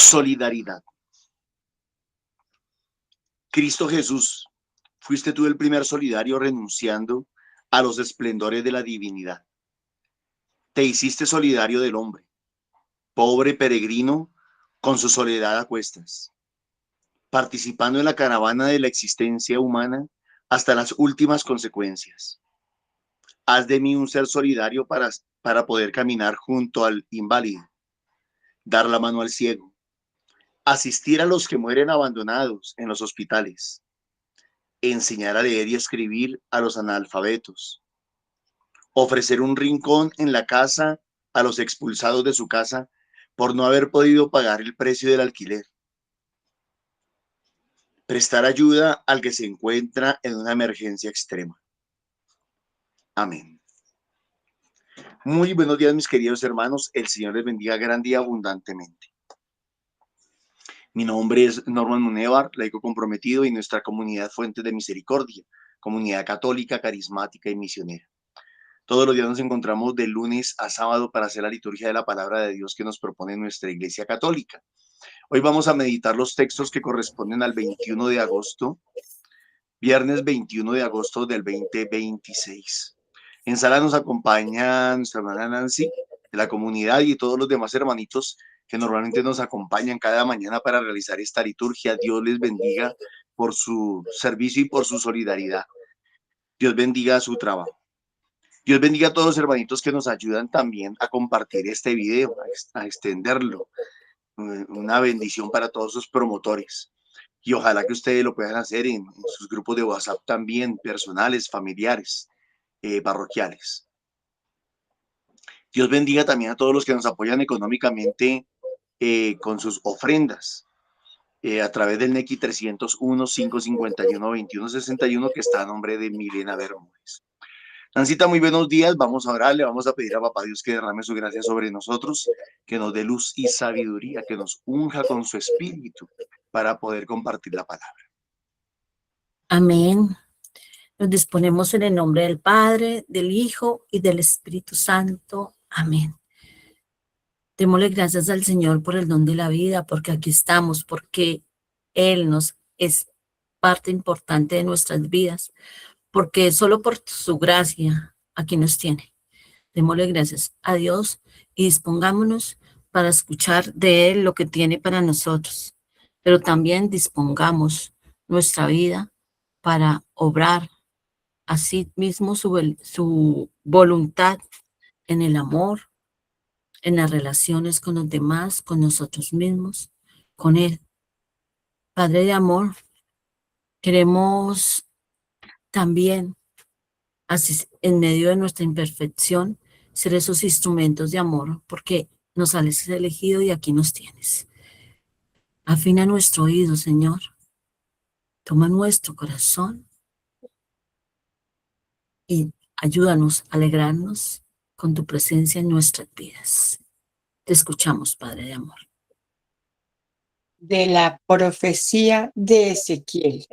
Solidaridad. Cristo Jesús, fuiste tú el primer solidario renunciando a los esplendores de la divinidad. Te hiciste solidario del hombre, pobre peregrino con su soledad a cuestas, participando en la caravana de la existencia humana hasta las últimas consecuencias. Haz de mí un ser solidario para poder caminar junto al inválido, dar la mano al ciego, asistir a los que mueren abandonados en los hospitales, enseñar a leer y escribir a los analfabetos, ofrecer un rincón en la casa a los expulsados de su casa por no haber podido pagar el precio del alquiler, prestar ayuda al que se encuentra en una emergencia extrema. Amén. Muy buenos días, mis queridos hermanos. El Señor les bendiga grande y abundantemente. Mi nombre es Norman Munevar, laico comprometido, y nuestra comunidad Fuentes de Misericordia, comunidad católica, carismática y misionera. Todos los días nos encontramos de lunes a sábado para hacer la liturgia de la palabra de Dios que nos propone nuestra Iglesia Católica. Hoy vamos a meditar los textos que corresponden al 21 de agosto, viernes 21 de agosto del 2026. En sala nos acompaña nuestra hermana Nancy de la comunidad y todos los demás hermanitos que normalmente nos acompañan cada mañana para realizar esta liturgia. Dios les bendiga por su servicio y por su solidaridad. Dios bendiga su trabajo. Dios bendiga a todos los hermanitos que nos ayudan también a compartir este video, a extenderlo. Una bendición para todos sus promotores. Y ojalá que ustedes lo puedan hacer en sus grupos de WhatsApp también, personales, familiares, parroquiales. Dios bendiga también a todos los que nos apoyan económicamente con sus ofrendas a través del NECI 301-551-2161 que está a nombre de Milena Bermúdez. Nancita, muy buenos días. Vamos a orar, le vamos a pedir a Papá Dios que derrame su gracia sobre nosotros, que nos dé luz y sabiduría, que nos unja con su espíritu para poder compartir la palabra. Amén. Nos disponemos en el nombre del Padre, del Hijo y del Espíritu Santo. Amén. Démosle gracias al Señor por el don de la vida, porque aquí estamos, porque Él nos es parte importante de nuestras vidas, porque solo por su gracia aquí nos tiene. Démosle gracias a Dios y dispongámonos para escuchar de Él lo que tiene para nosotros, pero también dispongamos nuestra vida para obrar así mismo su voluntad en el amor, en las relaciones con los demás, con nosotros mismos, con Él. Padre de amor, queremos también, así en medio de nuestra imperfección, ser esos instrumentos de amor, porque nos has elegido y aquí nos tienes. Afina nuestro oído, Señor. Toma nuestro corazón y ayúdanos a alegrarnos con tu presencia en nuestras vidas. Te escuchamos, Padre de amor. De la profecía de Ezequiel.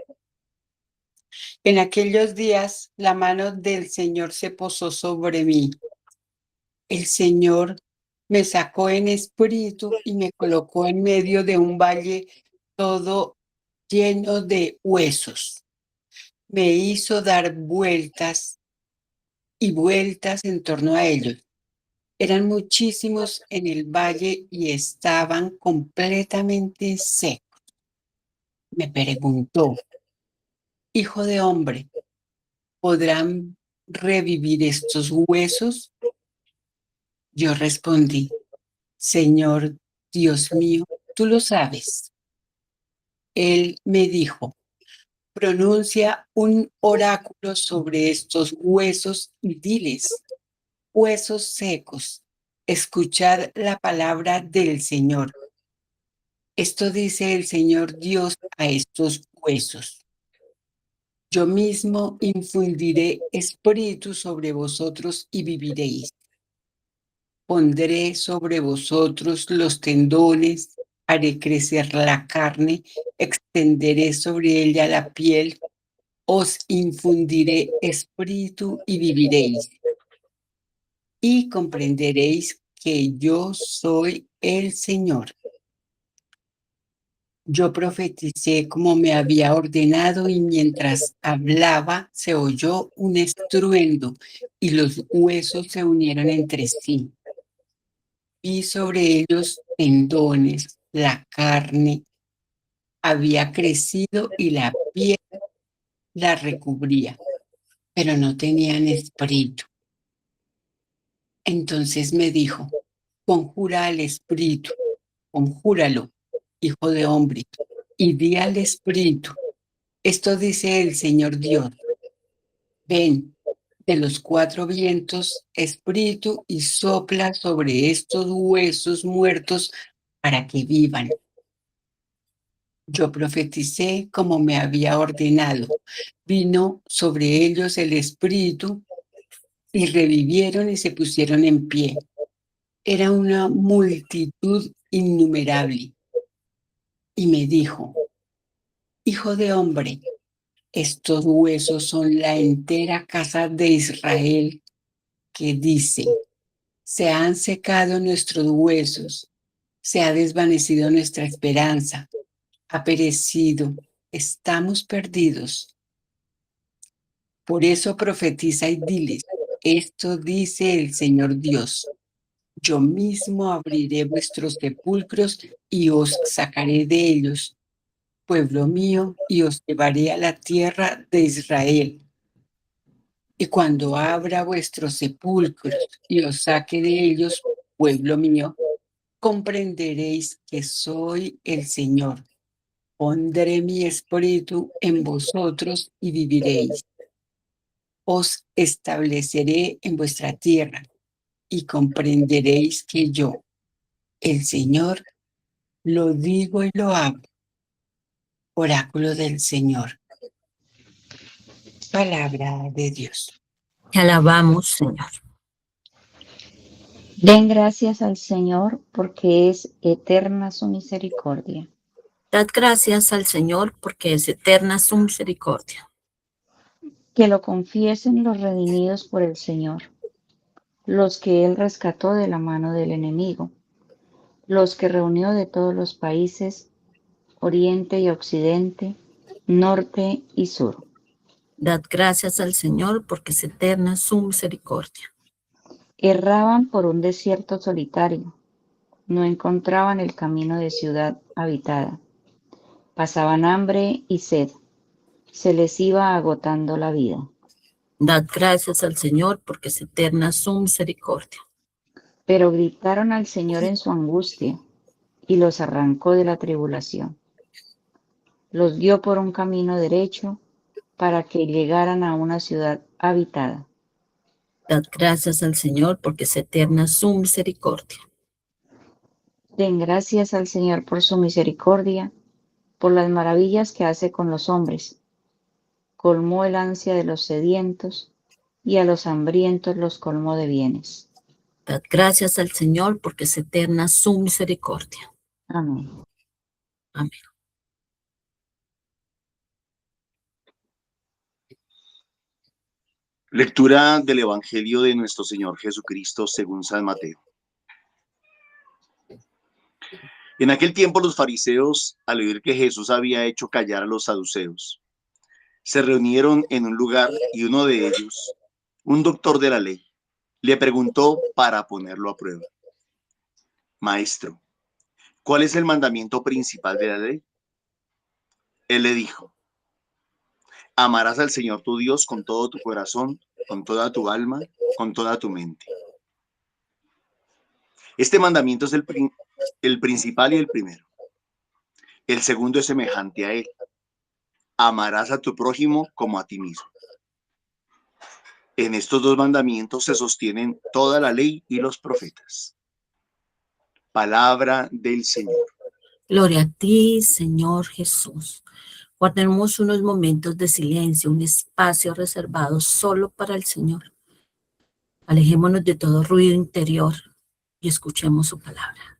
En aquellos días la mano del Señor se posó sobre mí. El Señor me sacó en espíritu y me colocó en medio de un valle todo lleno de huesos. Me hizo dar vueltas y vueltas en torno a ellos. Eran muchísimos en el valle y estaban completamente secos. Me preguntó: Hijo de hombre, ¿podrán revivir estos huesos? Yo respondí: Señor Dios mío, tú lo sabes. Él me dijo: pronuncia un oráculo sobre estos huesos y diles: huesos secos, escuchad la palabra del Señor. Esto dice el Señor Dios a estos huesos: yo mismo infundiré espíritu sobre vosotros y viviréis. Pondré sobre vosotros los tendones, haré crecer la carne, extenderé sobre ella la piel, os infundiré espíritu y viviréis. Y comprenderéis que yo soy el Señor. Yo profeticé como me había ordenado y mientras hablaba se oyó un estruendo y los huesos se unieron entre sí. Vi sobre ellos tendones, la carne había crecido y la piel la recubría, pero no tenían espíritu. Entonces me dijo, conjura al espíritu, conjúralo, hijo de hombre, y di al espíritu, esto dice el Señor Dios, ven de los cuatro vientos, espíritu, y sopla sobre estos huesos muertos para que vivan. Yo profeticé como me había ordenado. Vino sobre ellos el espíritu y revivieron y se pusieron en pie. Era una multitud innumerable. Y me dijo, hijo de hombre, estos huesos son la entera casa de Israel que dice, se han secado nuestros huesos, se ha desvanecido nuestra esperanza, ha perecido, estamos perdidos. Por eso profetiza y diles, esto dice el Señor Dios, yo mismo abriré vuestros sepulcros y os sacaré de ellos, pueblo mío, y os llevaré a la tierra de Israel. Y cuando abra vuestros sepulcros y os saque de ellos, pueblo mío, comprenderéis que soy el Señor. Pondré mi espíritu en vosotros y viviréis. Os estableceré en vuestra tierra y comprenderéis que yo, el Señor, lo digo y lo hago. Oráculo del Señor. Palabra de Dios. Te alabamos, Señor. Den gracias al Señor porque es eterna su misericordia. Dad gracias al Señor porque es eterna su misericordia. Que lo confiesen los redimidos por el Señor, los que Él rescató de la mano del enemigo, los que reunió de todos los países, oriente y occidente, norte y sur. Dad gracias al Señor porque es eterna su misericordia. Erraban por un desierto solitario, no encontraban el camino de ciudad habitada. Pasaban hambre y sed, se les iba agotando la vida. Dad gracias al Señor porque es eterna su misericordia. Pero gritaron al Señor en su angustia y los arrancó de la tribulación. Los guió por un camino derecho para que llegaran a una ciudad habitada. Dad gracias al Señor porque es eterna su misericordia. Den gracias al Señor por su misericordia, por las maravillas que hace con los hombres. Colmó el ansia de los sedientos y a los hambrientos los colmó de bienes. Dad gracias al Señor porque es eterna su misericordia. Amén. Amén. Lectura del Evangelio de nuestro Señor Jesucristo según San Mateo. En aquel tiempo los fariseos, al oír que Jesús había hecho callar a los saduceos, se reunieron en un lugar y uno de ellos, un doctor de la ley, le preguntó para ponerlo a prueba: Maestro, ¿cuál es el mandamiento principal de la ley? Él le dijo: amarás al Señor tu Dios con todo tu corazón, con toda tu alma, con toda tu mente. Este mandamiento es el principal y el primero. El segundo es semejante a él: amarás a tu prójimo como a ti mismo. En estos dos mandamientos se sostienen toda la ley y los profetas. Palabra del Señor. Gloria a ti, Señor Jesús. Guardemos unos momentos de silencio, un espacio reservado solo para el Señor. Alejémonos de todo ruido interior y escuchemos su palabra.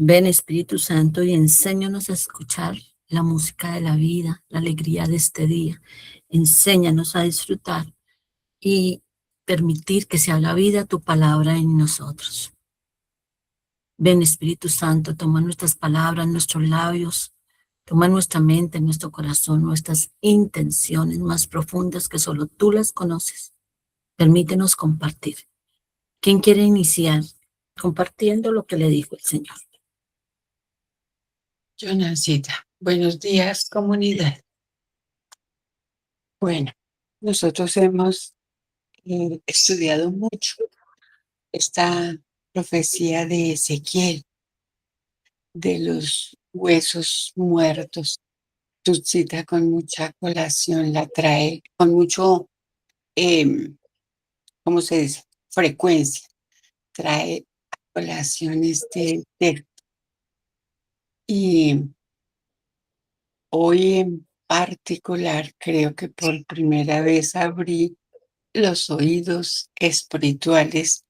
Ven Espíritu Santo y enséñanos a escuchar la música de la vida, la alegría de este día. Enséñanos a disfrutar y permitir que se haga vida tu palabra en nosotros. Ven Espíritu Santo, toma nuestras palabras, nuestros labios, toma nuestra mente, nuestro corazón, nuestras intenciones más profundas que solo tú las conoces. Permítenos compartir. ¿Quién quiere iniciar compartiendo lo que le dijo el Señor? Jonancita, buenos días, comunidad. Bueno, nosotros hemos estudiado mucho esta profecía de Ezequiel, de los huesos muertos. Tutsita con mucha colación la trae, con mucho, ¿cómo se dice? Frecuencia. Trae a colación este texto. Y hoy en particular creo que por primera vez abrí los oídos espirituales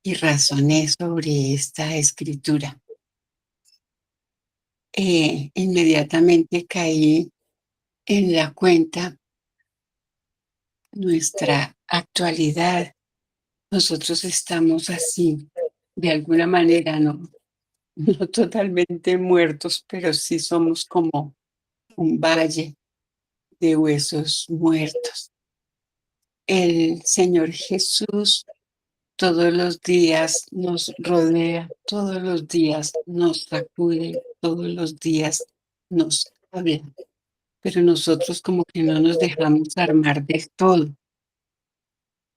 y razoné sobre esta escritura. Inmediatamente caí en la cuenta nuestra actualidad. Nosotros estamos así, de alguna manera, no totalmente muertos, pero sí somos como un valle de huesos muertos. El Señor Jesús todos los días nos rodea, todos los días nos sacude, todos los días nos habla, pero nosotros como que no nos dejamos armar del todo,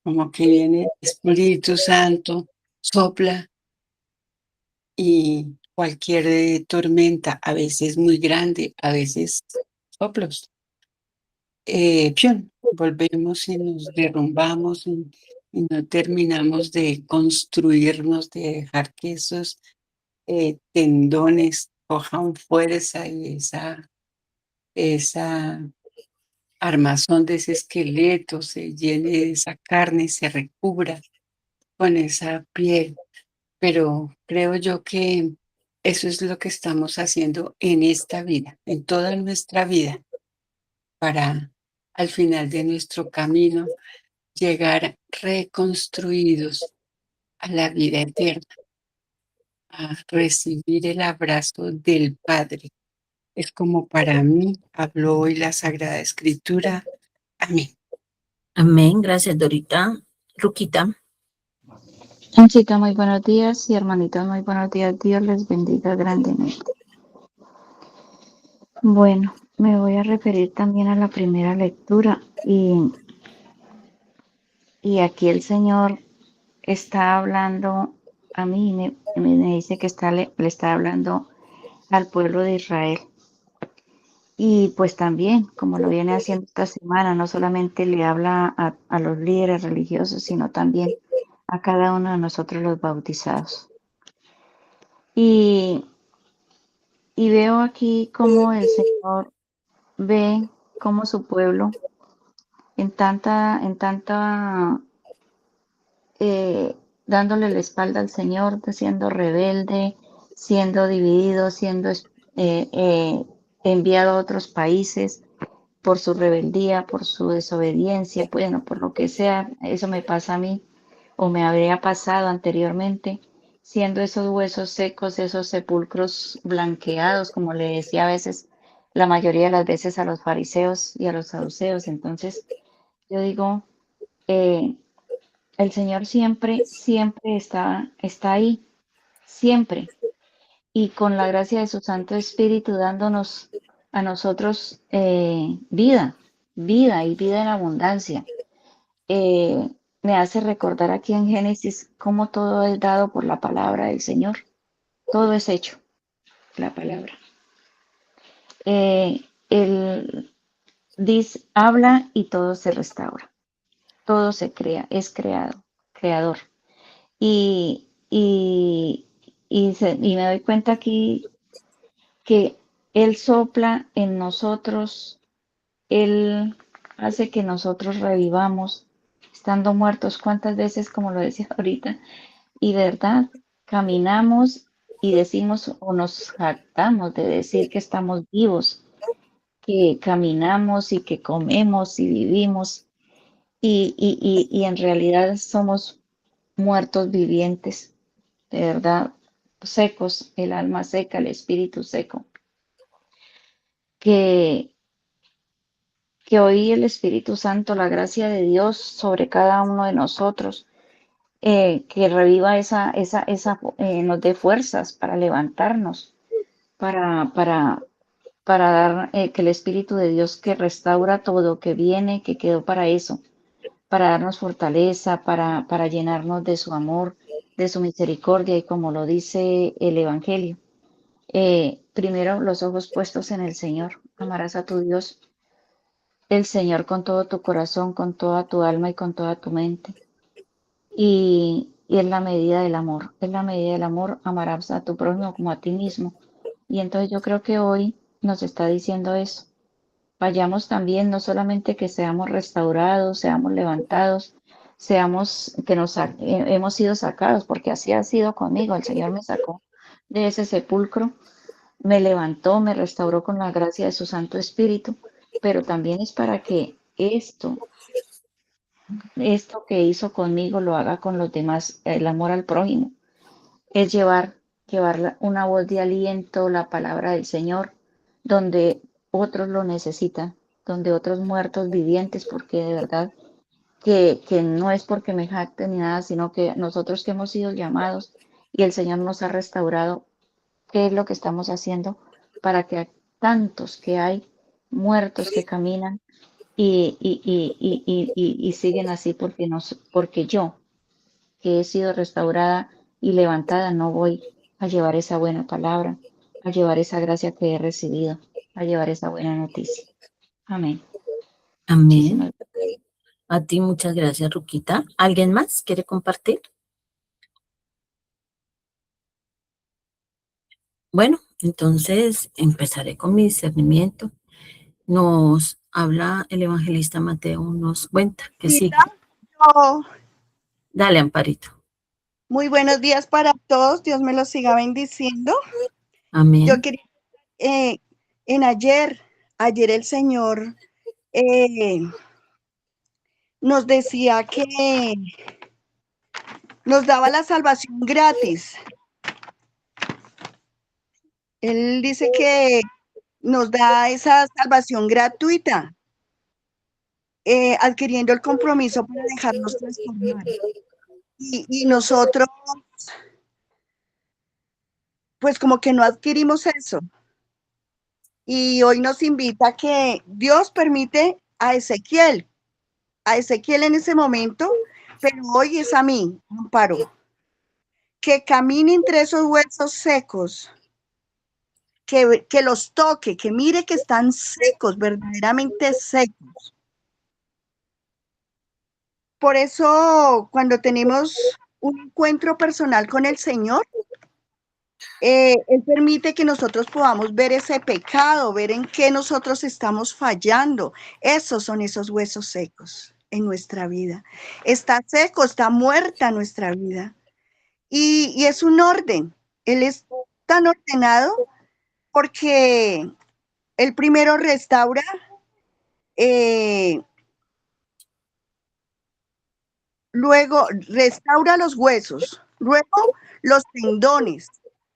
como que viene el Espíritu Santo, sopla y cualquier tormenta, a veces muy grande, a veces soplos, ¡pium! Volvemos y nos derrumbamos y no terminamos de construirnos, de dejar que esos tendones cojan fuerza y esa armazón de ese esqueleto se llene de esa carne, se recubra con esa piel. Pero creo yo que eso es lo que estamos haciendo en esta vida, en toda nuestra vida, para al final de nuestro camino llegar reconstruidos a la vida eterna, a recibir el abrazo del Padre. Es como para mí habló hoy la Sagrada Escritura. Amén. Amén. Gracias, Dorita. Ruquita. Chica, muy buenos días y hermanitos, muy buenos días. Dios les bendiga grandemente. Bueno, me voy a referir también a la primera lectura y aquí el Señor está hablando a mí, me dice que le está hablando al pueblo de Israel. Y pues también, como lo viene haciendo esta semana, no solamente le habla a los líderes religiosos, sino también a cada uno de nosotros los bautizados. Y veo aquí cómo el Señor ve cómo su pueblo en tanta dándole la espalda al Señor, siendo rebelde, siendo dividido, siendo enviado a otros países por su rebeldía, por su desobediencia, bueno, por lo que sea, eso me pasa a mí o me habría pasado anteriormente, siendo esos huesos secos, esos sepulcros blanqueados, como le decía a veces, la mayoría de las veces a los fariseos y a los saduceos. Entonces, yo digo, eh, el Señor siempre está ahí, siempre. Y con la gracia de su Santo Espíritu dándonos a nosotros vida y vida en abundancia. Me hace recordar aquí en Génesis cómo todo es dado por la palabra del Señor. Todo es hecho, la palabra. Él dice, habla y todo se restaura. Todo se crea, es creador. Y me doy cuenta aquí que Él sopla en nosotros, Él hace que nosotros revivamos, estando muertos. ¿Cuántas veces, como lo decía ahorita, y verdad, caminamos y decimos o nos jactamos de decir que estamos vivos, que caminamos y que comemos y vivimos y en realidad somos muertos vivientes, de verdad, secos, el alma seca, el espíritu seco, que, que hoy el Espíritu Santo, la gracia de Dios sobre cada uno de nosotros, que reviva nos dé fuerzas para levantarnos, para, para dar, que el Espíritu de Dios que restaura todo, que viene, que quedó para eso, para darnos fortaleza, para llenarnos de su amor, de su misericordia y como lo dice el Evangelio. Primero los ojos puestos en el Señor. Amarás a tu Dios, el Señor, con todo tu corazón, con toda tu alma y con toda tu mente. Y es la medida del amor. Es la medida del amor. Amarás a tu prójimo como a ti mismo. Y entonces yo creo que hoy nos está diciendo eso. Vayamos también, no solamente que seamos restaurados, seamos levantados, seamos que hemos sido sacados, porque así ha sido conmigo. El Señor me sacó de ese sepulcro, me levantó, me restauró con la gracia de su Santo Espíritu, pero también es para que esto que hizo conmigo lo haga con los demás, el amor al prójimo, es llevar una voz de aliento, la palabra del Señor, donde otros lo necesitan, donde otros muertos vivientes, porque de verdad que no es porque me jacte ni nada, sino que nosotros que hemos sido llamados y el Señor nos ha restaurado, ¿qué es lo que estamos haciendo para que tantos que hay muertos que caminan y siguen así porque yo, que he sido restaurada y levantada, no voy a llevar esa buena palabra, a llevar esa gracia que he recibido, a llevar esa buena noticia? Amén. Amén. Muchísimas A ti muchas gracias, Ruquita. ¿Alguien más quiere compartir? Bueno, entonces empezaré con mi discernimiento. Nos habla el evangelista Mateo, nos cuenta que sigue. Oh, Dale, Amparito. muy buenos días para todos. Dios me los siga bendiciendo. Amén. Yo quería, en ayer el Señor nos decía que nos daba la salvación gratis. Él dice que nos da esa salvación gratuita, adquiriendo el compromiso para dejarnos transformar. Y nosotros, pues como que no adquirimos eso. Y hoy nos invita a que Dios permite a Ezequiel en ese momento, pero hoy es a mí, Amparo, que camine entre esos huesos secos, que los toque, que mire que están secos, verdaderamente secos. Por eso, cuando tenemos un encuentro personal con el Señor, Él permite que nosotros podamos ver ese pecado, ver en qué nosotros estamos fallando. Esos son esos huesos secos en nuestra vida. Está seco, está muerta nuestra vida. Y es un orden. Él es tan ordenado porque Él primero restaura luego restaura los huesos, luego los tendones,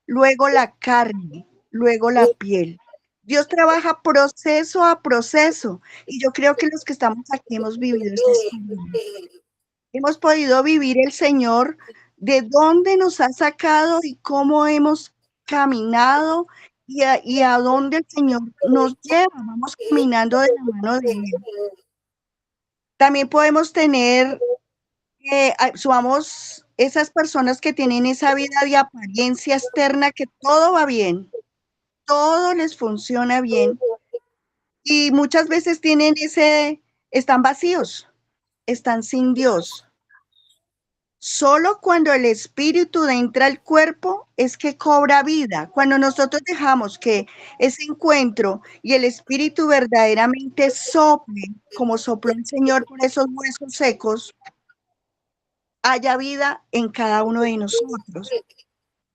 luego la carne, luego la piel. Dios trabaja proceso a proceso y yo creo que los que estamos aquí hemos vivido esta experiencia. Hemos podido vivir el Señor, de dónde nos ha sacado y cómo hemos caminado y a dónde el Señor nos lleva. Vamos caminando de la mano de Él. También podemos tener somos esas personas que tienen esa vida de apariencia externa, que todo va bien, todo les funciona bien y muchas veces están vacíos, están sin Dios. Solo cuando el espíritu entra al cuerpo es que cobra vida. Cuando nosotros dejamos que ese encuentro y el espíritu verdaderamente sople, como sopló el Señor por esos huesos secos, haya vida en cada uno de nosotros.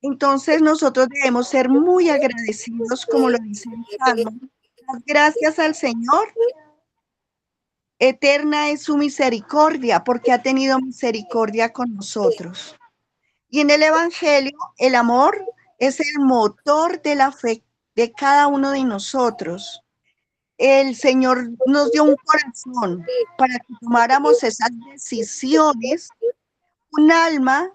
Entonces nosotros debemos ser muy agradecidos, como lo dice el Salmo. Las gracias al Señor. Eterna es su misericordia, porque ha tenido misericordia con nosotros. Y en el Evangelio, el amor es el motor de la fe de cada uno de nosotros. El Señor nos dio un corazón para que tomáramos esas decisiones, un alma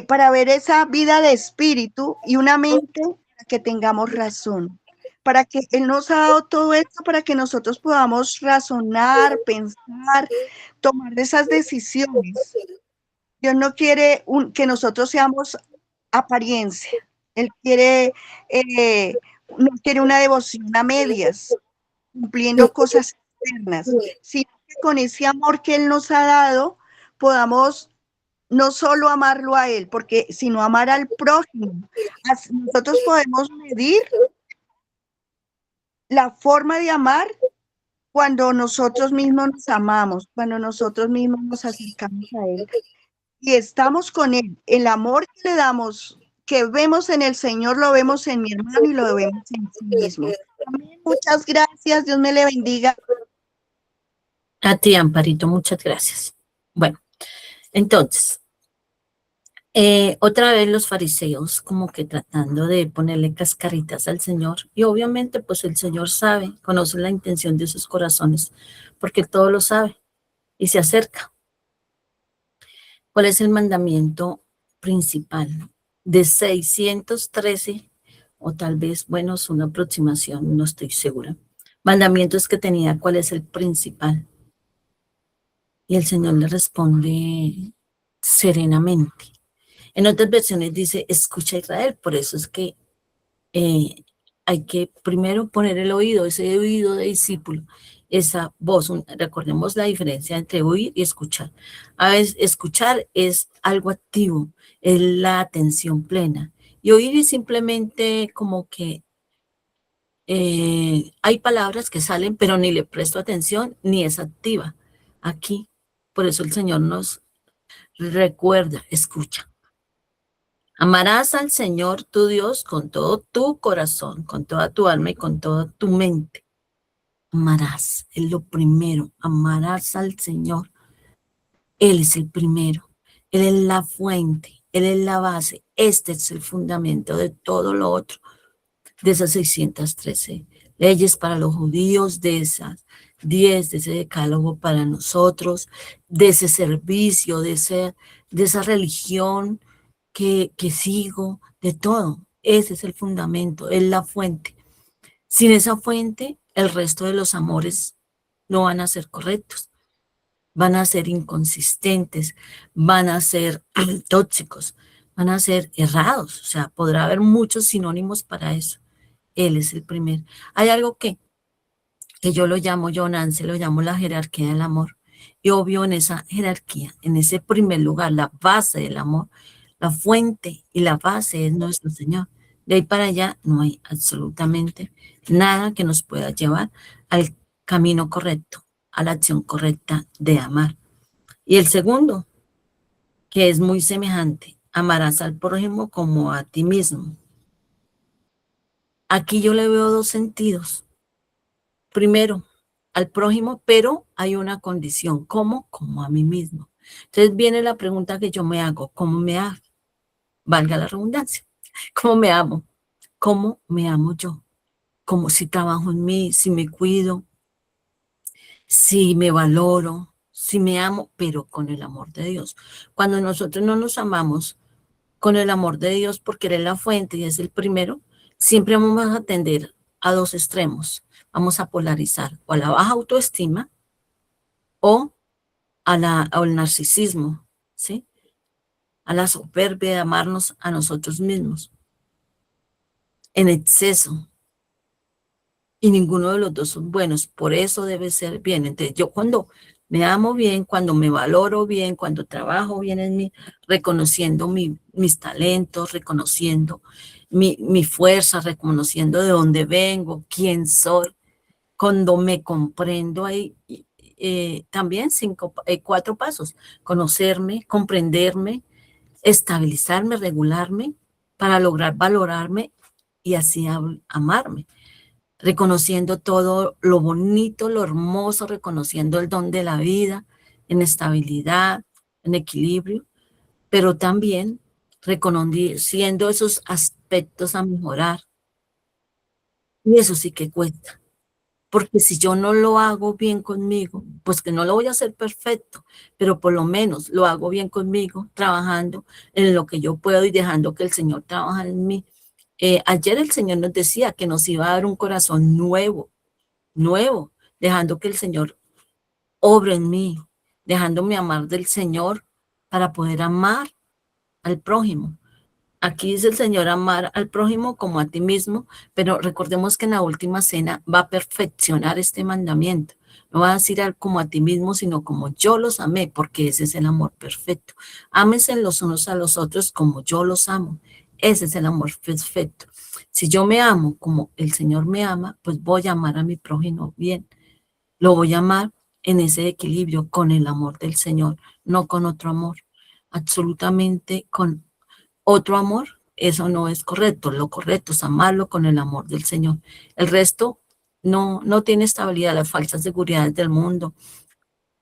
para ver esa vida de espíritu y una mente para que tengamos razón. Para que Él nos ha dado todo esto para que nosotros podamos razonar, pensar, tomar esas decisiones. Dios no quiere que nosotros seamos apariencia. Él quiere, no quiere una devoción a medias, cumpliendo cosas externas, sino que con ese amor que Él nos ha dado, podamos no solo amarlo a Él, porque sino amar al prójimo. Nosotros podemos medir la forma de amar cuando nosotros mismos nos amamos, cuando nosotros mismos nos acercamos a Él y estamos con Él. El amor que le damos, que vemos en el Señor, lo vemos en mi hermano y lo vemos en sí mismo. Amén. Muchas gracias. Dios me le bendiga. A ti, Amparito, muchas gracias. Bueno, entonces, otra vez los fariseos como que tratando de ponerle cascaritas al Señor. Y obviamente, pues el Señor sabe, conoce la intención de sus corazones, porque todo lo sabe y se acerca. ¿Cuál es el mandamiento principal? De 613, o tal vez, bueno, es una aproximación, no estoy segura. Mandamientos que tenía, ¿cuál es el principal? Y el Señor le responde serenamente. En otras versiones dice, escucha Israel, por eso es que hay que primero poner el oído, ese oído de discípulo, esa voz. Recordemos la diferencia entre oír y escuchar. A veces escuchar es algo activo, es la atención plena. Y oír es simplemente como que hay palabras que salen, pero ni le presto atención, ni es activa. Aquí, por eso el Señor nos recuerda, escucha. Amarás al Señor tu Dios con todo tu corazón, con toda tu alma y con toda tu mente. Amarás, es lo primero. Amarás al Señor. Él es el primero. Él es la fuente. Él es la base. Este es el fundamento de todo lo otro. De esas 613 leyes para los judíos, de esas 10, de ese decálogo para nosotros, de ese servicio, de esa religión que sigo, de todo. Ese es el fundamento, es la fuente. Sin esa fuente, el resto de los amores no van a ser correctos, van a ser inconsistentes, van a ser tóxicos, van a ser errados. O sea, podrá haber muchos sinónimos para eso. Él es el primero. Hay algo que yo lo llamo, yo Nancy, lo llamo la jerarquía del amor. Y obvio en esa jerarquía, en ese primer lugar, la base del amor, la fuente y la base es nuestro Señor. De ahí para allá no hay absolutamente nada que nos pueda llevar al camino correcto, a la acción correcta de amar. Y el segundo, que es muy semejante, amarás al prójimo como a ti mismo. Aquí yo le veo dos sentidos. Primero, al prójimo, pero hay una condición. ¿Cómo? Como a mí mismo. Entonces viene la pregunta que yo me hago. ¿Cómo me amo? Valga la redundancia. ¿Cómo me amo? ¿Cómo me amo yo? Como si trabajo en mí, si me cuido, si me valoro, si me amo, pero con el amor de Dios. Cuando nosotros no nos amamos con el amor de Dios, porque Él es la fuente y es el primero, siempre vamos a tender a dos extremos. Vamos a polarizar o a la baja autoestima o al narcisismo, ¿sí? A la soberbia de amarnos a nosotros mismos en exceso. Y ninguno de los dos son buenos, por eso debe ser bien. Entonces yo cuando me amo bien, cuando me valoro bien, cuando trabajo bien en mí, reconociendo mis talentos, reconociendo mi fuerza, reconociendo de dónde vengo, quién soy, cuando me comprendo hay también 4 pasos: conocerme, comprenderme, estabilizarme, regularme, para lograr valorarme y así amarme, reconociendo todo lo bonito, lo hermoso, reconociendo el don de la vida, en estabilidad, en equilibrio, pero también reconociendo esos aspectos a mejorar. Y eso sí que cuesta. Porque si yo no lo hago bien conmigo, pues que no lo voy a hacer perfecto, pero por lo menos lo hago bien conmigo, trabajando en lo que yo puedo y dejando que el Señor trabaje en mí. Ayer el Señor nos decía que nos iba a dar un corazón nuevo, nuevo, dejando que el Señor obre en mí, dejándome amar del Señor para poder amar al prójimo. Aquí dice el Señor amar al prójimo como a ti mismo, pero recordemos que en la última cena va a perfeccionar este mandamiento. No va a decir como a ti mismo, sino como yo los amé, porque ese es el amor perfecto. Ámense los unos a los otros como yo los amo. Ese es el amor perfecto. Si yo me amo como el Señor me ama, pues voy a amar a mi prójimo bien. Lo voy a amar en ese equilibrio con el amor del Señor, no con otro amor. Absolutamente con otro amor, eso no es correcto. Lo correcto es amarlo con el amor del Señor. El resto no tiene estabilidad. Las falsas seguridades del mundo,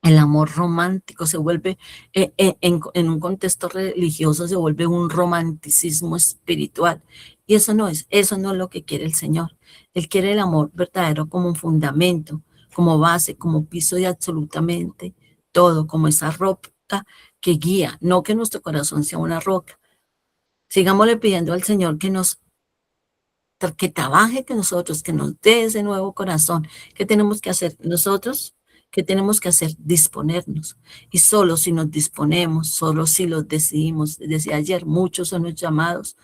el amor romántico se vuelve, en un contexto religioso, se vuelve un romanticismo espiritual. Y eso no es lo que quiere el Señor. Él quiere el amor verdadero como un fundamento, como base, como piso de absolutamente todo, como esa roca que guía, no que nuestro corazón sea una roca. Sigámosle pidiendo al Señor que trabaje con nosotros, que nos dé ese nuevo corazón. ¿Qué tenemos que hacer nosotros? ¿Qué tenemos que hacer? Disponernos. Y solo si nos disponemos, solo si los decidimos, decía ayer, muchos son los llamados,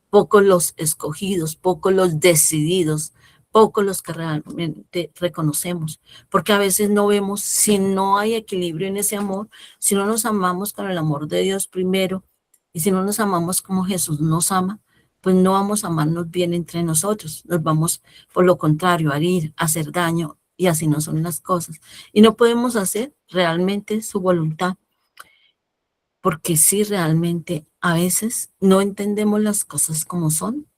pocos los escogidos, pocos los decididos, pocos los que realmente reconocemos, porque a veces no vemos, si no hay equilibrio en ese amor, si no nos amamos con el amor de Dios primero, y si no nos amamos como Jesús nos ama, pues no vamos a amarnos bien entre nosotros, nos vamos por lo contrario a herir, a hacer daño, y así no son las cosas. Y no podemos hacer realmente su voluntad, porque sí, realmente a veces no entendemos las cosas como son,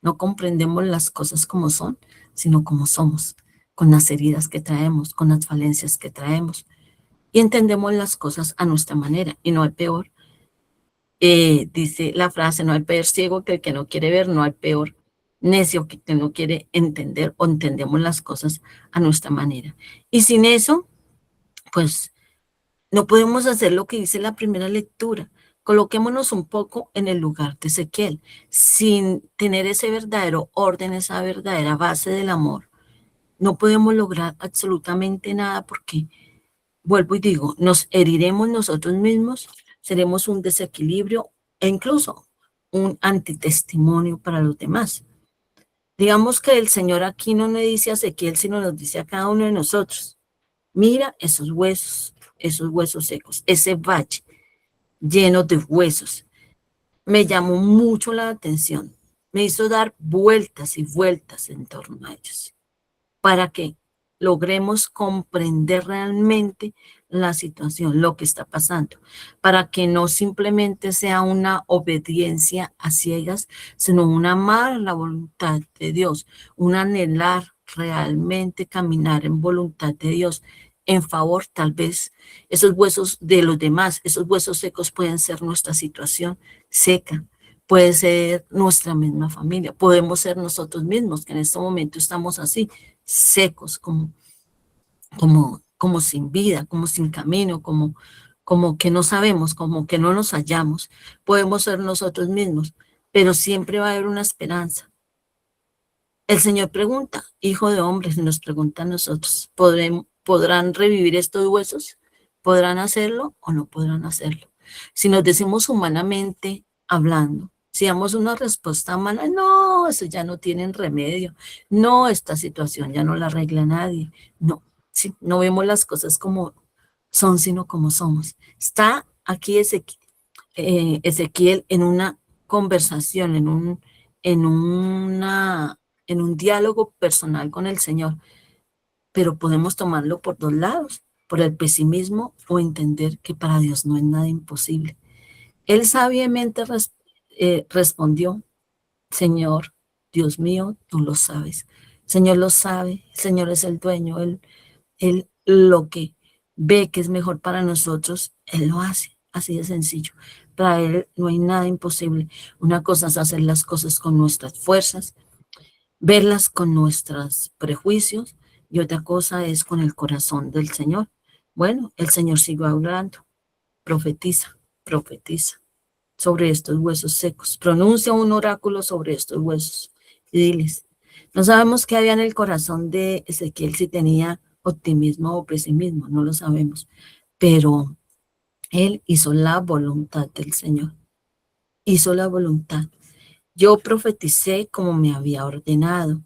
no comprendemos las cosas como son, sino como somos, con las heridas que traemos, con las falencias que traemos, y entendemos las cosas a nuestra manera, y no hay peor. Dice la frase, no hay peor ciego que el que no quiere ver, no hay peor necio que el que no quiere entender, o entendemos las cosas a nuestra manera. Y sin eso, pues no podemos hacer lo que dice la primera lectura. Coloquémonos un poco en el lugar de Ezequiel, sin tener ese verdadero orden, esa verdadera base del amor. No podemos lograr absolutamente nada porque, vuelvo y digo, nos heriremos nosotros mismos, seremos un desequilibrio e incluso un antitestimonio para los demás. Digamos que el Señor aquí no le dice a Ezequiel, sino nos dice a cada uno de nosotros: mira esos huesos secos, ese valle lleno de huesos. Me llamó mucho la atención. Me hizo dar vueltas y vueltas en torno a ellos para que logremos comprender realmente la situación, lo que está pasando, para que no simplemente sea una obediencia a ciegas, sino un amar la voluntad de Dios, un anhelar realmente caminar en voluntad de Dios, en favor, tal vez, esos huesos de los demás, esos huesos secos pueden ser nuestra situación seca, puede ser nuestra misma familia, podemos ser nosotros mismos, que en este momento estamos así, secos, como sin vida, como sin camino, como que no sabemos, como que no nos hallamos. Podemos ser nosotros mismos, pero siempre va a haber una esperanza. El Señor pregunta, hijo de hombre, si nos pregunta a nosotros, ¿podrán revivir estos huesos? ¿Podrán hacerlo o no podrán hacerlo? Si nos decimos humanamente hablando, si damos una respuesta mala, no, eso ya no tienen remedio, no, esta situación ya no la arregla nadie, no, sí, no vemos las cosas como son, sino como somos. Está aquí Ezequiel en una conversación, en un diálogo personal con el Señor, pero podemos tomarlo por dos lados, por el pesimismo o entender que para Dios no es nada imposible. Él sabiamente respondió, Señor, Dios mío, tú lo sabes. El Señor lo sabe, el Señor es el dueño, Él lo que ve que es mejor para nosotros, Él lo hace, así de sencillo. Para Él no hay nada imposible. Una cosa es hacer las cosas con nuestras fuerzas, verlas con nuestros prejuicios, y otra cosa es con el corazón del Señor. Bueno, el Señor sigue hablando, profetiza, profetiza sobre estos huesos secos. Pronuncia un oráculo sobre estos huesos y diles. No sabemos qué había en el corazón de Ezequiel, si tenía optimismo o pesimismo, no lo sabemos, pero él hizo la voluntad del Señor, hizo la voluntad. Yo profeticé como me había ordenado,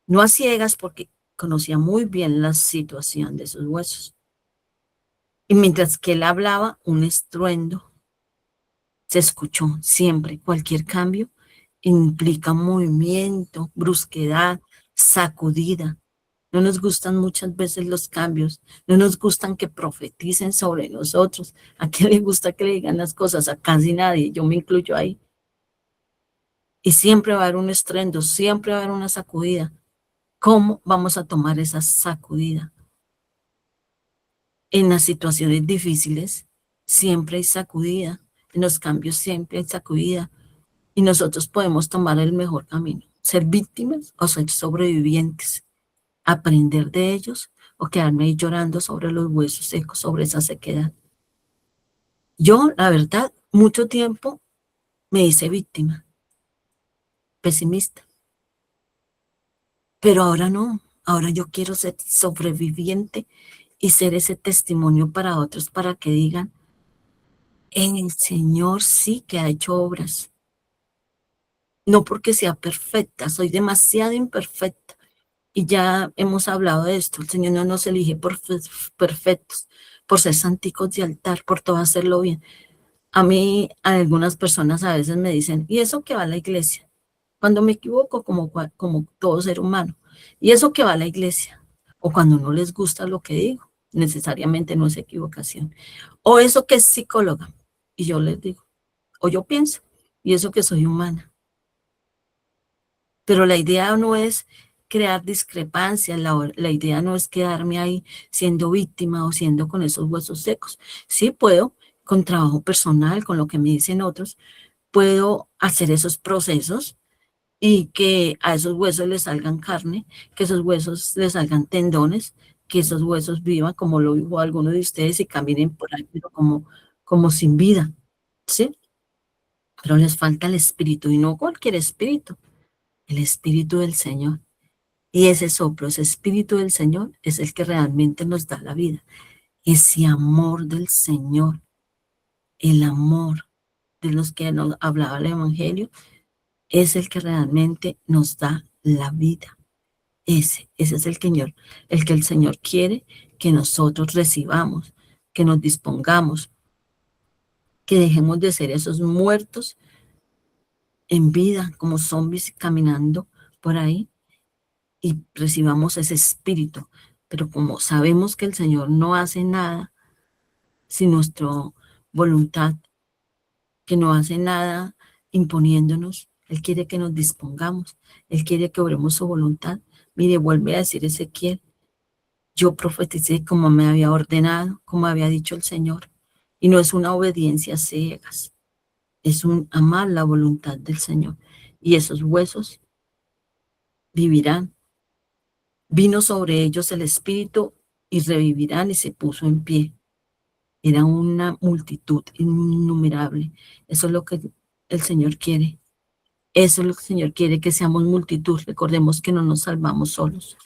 no a ciegas porque conocía muy bien la situación de sus huesos. Y mientras que él hablaba, un estruendo se escuchó siempre. Cualquier cambio implica movimiento, brusquedad, sacudida. No nos gustan muchas veces los cambios, no nos gustan que profeticen sobre nosotros. ¿A quién le gusta que le digan las cosas? A casi nadie, yo me incluyo ahí. Y siempre va a haber un estruendo, siempre va a haber una sacudida. ¿Cómo vamos a tomar esa sacudida? En las situaciones difíciles siempre hay sacudida, en los cambios siempre hay sacudida. Y nosotros podemos tomar el mejor camino, ser víctimas o ser sobrevivientes, aprender de ellos o quedarme ahí llorando sobre los huesos secos, sobre esa sequedad. Yo, la verdad, mucho tiempo me hice víctima, pesimista, pero ahora no, ahora yo quiero ser sobreviviente y ser ese testimonio para otros, para que digan, el Señor sí que ha hecho obras, no porque sea perfecta, soy demasiado imperfecta. Y ya hemos hablado de esto, el Señor no nos elige por perfectos, por ser santicos de altar, por todo hacerlo bien. A mí, algunas personas a veces me dicen, ¿y eso que va a la iglesia? Cuando me equivoco como todo ser humano. ¿Y eso que va a la iglesia? O cuando no les gusta lo que digo, necesariamente no es equivocación. O eso que es psicóloga. Y yo les digo, o yo pienso, y eso que soy humana. Pero la idea no es crear discrepancias, la idea no es quedarme ahí siendo víctima o siendo con esos huesos secos. Sí puedo, con trabajo personal, con lo que me dicen otros, puedo hacer esos procesos y que a esos huesos les salgan carne, que esos huesos les salgan tendones, que esos huesos vivan como lo vivo alguno de ustedes y caminen por ahí, pero como sin vida, ¿sí? Pero les falta el espíritu y no cualquier espíritu, el espíritu del Señor. Y ese soplo, ese espíritu del Señor es el que realmente nos da la vida. Ese amor del Señor, el amor de los que nos hablaba el Evangelio, es el que realmente nos da la vida. Ese es el que el Señor quiere que nosotros recibamos, que nos dispongamos, que dejemos de ser esos muertos en vida, como zombies caminando por ahí, y recibamos ese espíritu. Pero como sabemos que el Señor no hace nada sin nuestra voluntad, que no hace nada imponiéndonos, Él quiere que nos dispongamos, Él quiere que obremos su voluntad. Mire, vuelve a decir Ezequiel, yo profeticé como me había ordenado, como había dicho el Señor, y no es una obediencia ciegas, es un amar la voluntad del Señor, y esos huesos vivirán. Vino sobre ellos el Espíritu y revivirán, y se puso en pie. Era una multitud innumerable. Eso es lo que el Señor quiere. Eso es lo que el Señor quiere, que seamos multitud. Recordemos que no nos salvamos solos.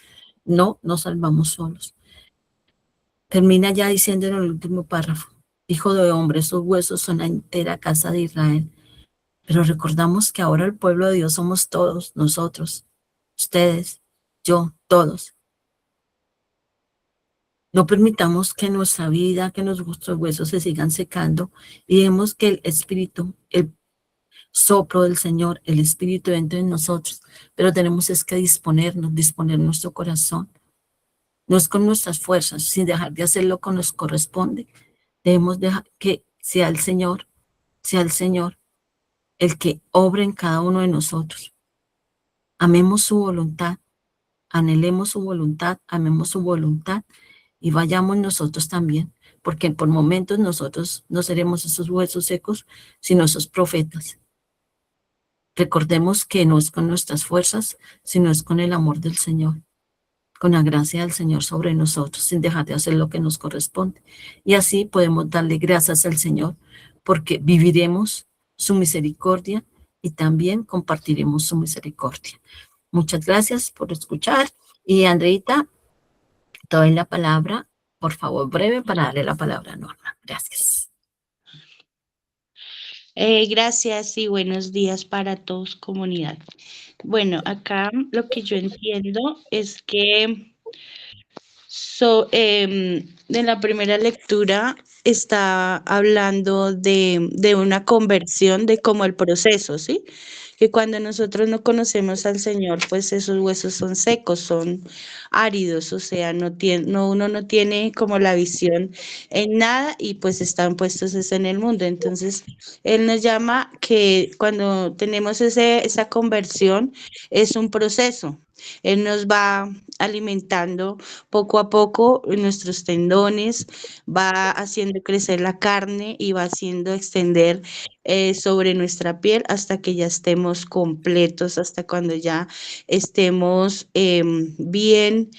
No nos salvamos solos. Termina ya diciendo en el último párrafo, Hijo de hombre, esos huesos son la entera casa de Israel. Pero recordamos que ahora el pueblo de Dios somos todos, nosotros, ustedes, yo, todos. No permitamos que nuestra vida, que nuestros huesos se sigan secando y dejemos que el Espíritu, el soplo del Señor, el Espíritu entre en nosotros. Pero tenemos es que disponer nuestro corazón. No es con nuestras fuerzas, sin dejar de hacer lo que nos corresponde. Debemos dejar que sea el Señor sea el Señor el que obre en cada uno de nosotros. Amemos su voluntad, anhelemos su voluntad, amemos su voluntad y vayamos nosotros también, porque por momentos nosotros no seremos esos huesos secos, sino esos profetas. Recordemos que no es con nuestras fuerzas, sino es con el amor del Señor, con la gracia del Señor sobre nosotros, sin dejar de hacer lo que nos corresponde. Y así podemos darle gracias al Señor, porque viviremos su misericordia y también compartiremos su misericordia. Muchas gracias por escuchar. Y Andreita, te doy la palabra, por favor, breve para darle la palabra a Norma. Gracias. Gracias y buenos días para todos, comunidad. Bueno, acá lo que yo entiendo es que en la primera lectura está hablando de una conversión, de como el proceso, ¿sí? Que cuando nosotros no conocemos al Señor, pues esos huesos son secos, son áridos, o sea, uno no tiene como la visión en nada y pues están puestos es en el mundo. Entonces, Él nos llama que cuando tenemos esa conversión, es un proceso. Él nos va alimentando poco a poco nuestros tendones, va haciendo crecer la carne y va haciendo extender sobre nuestra piel hasta que ya estemos completos, hasta cuando ya estemos bien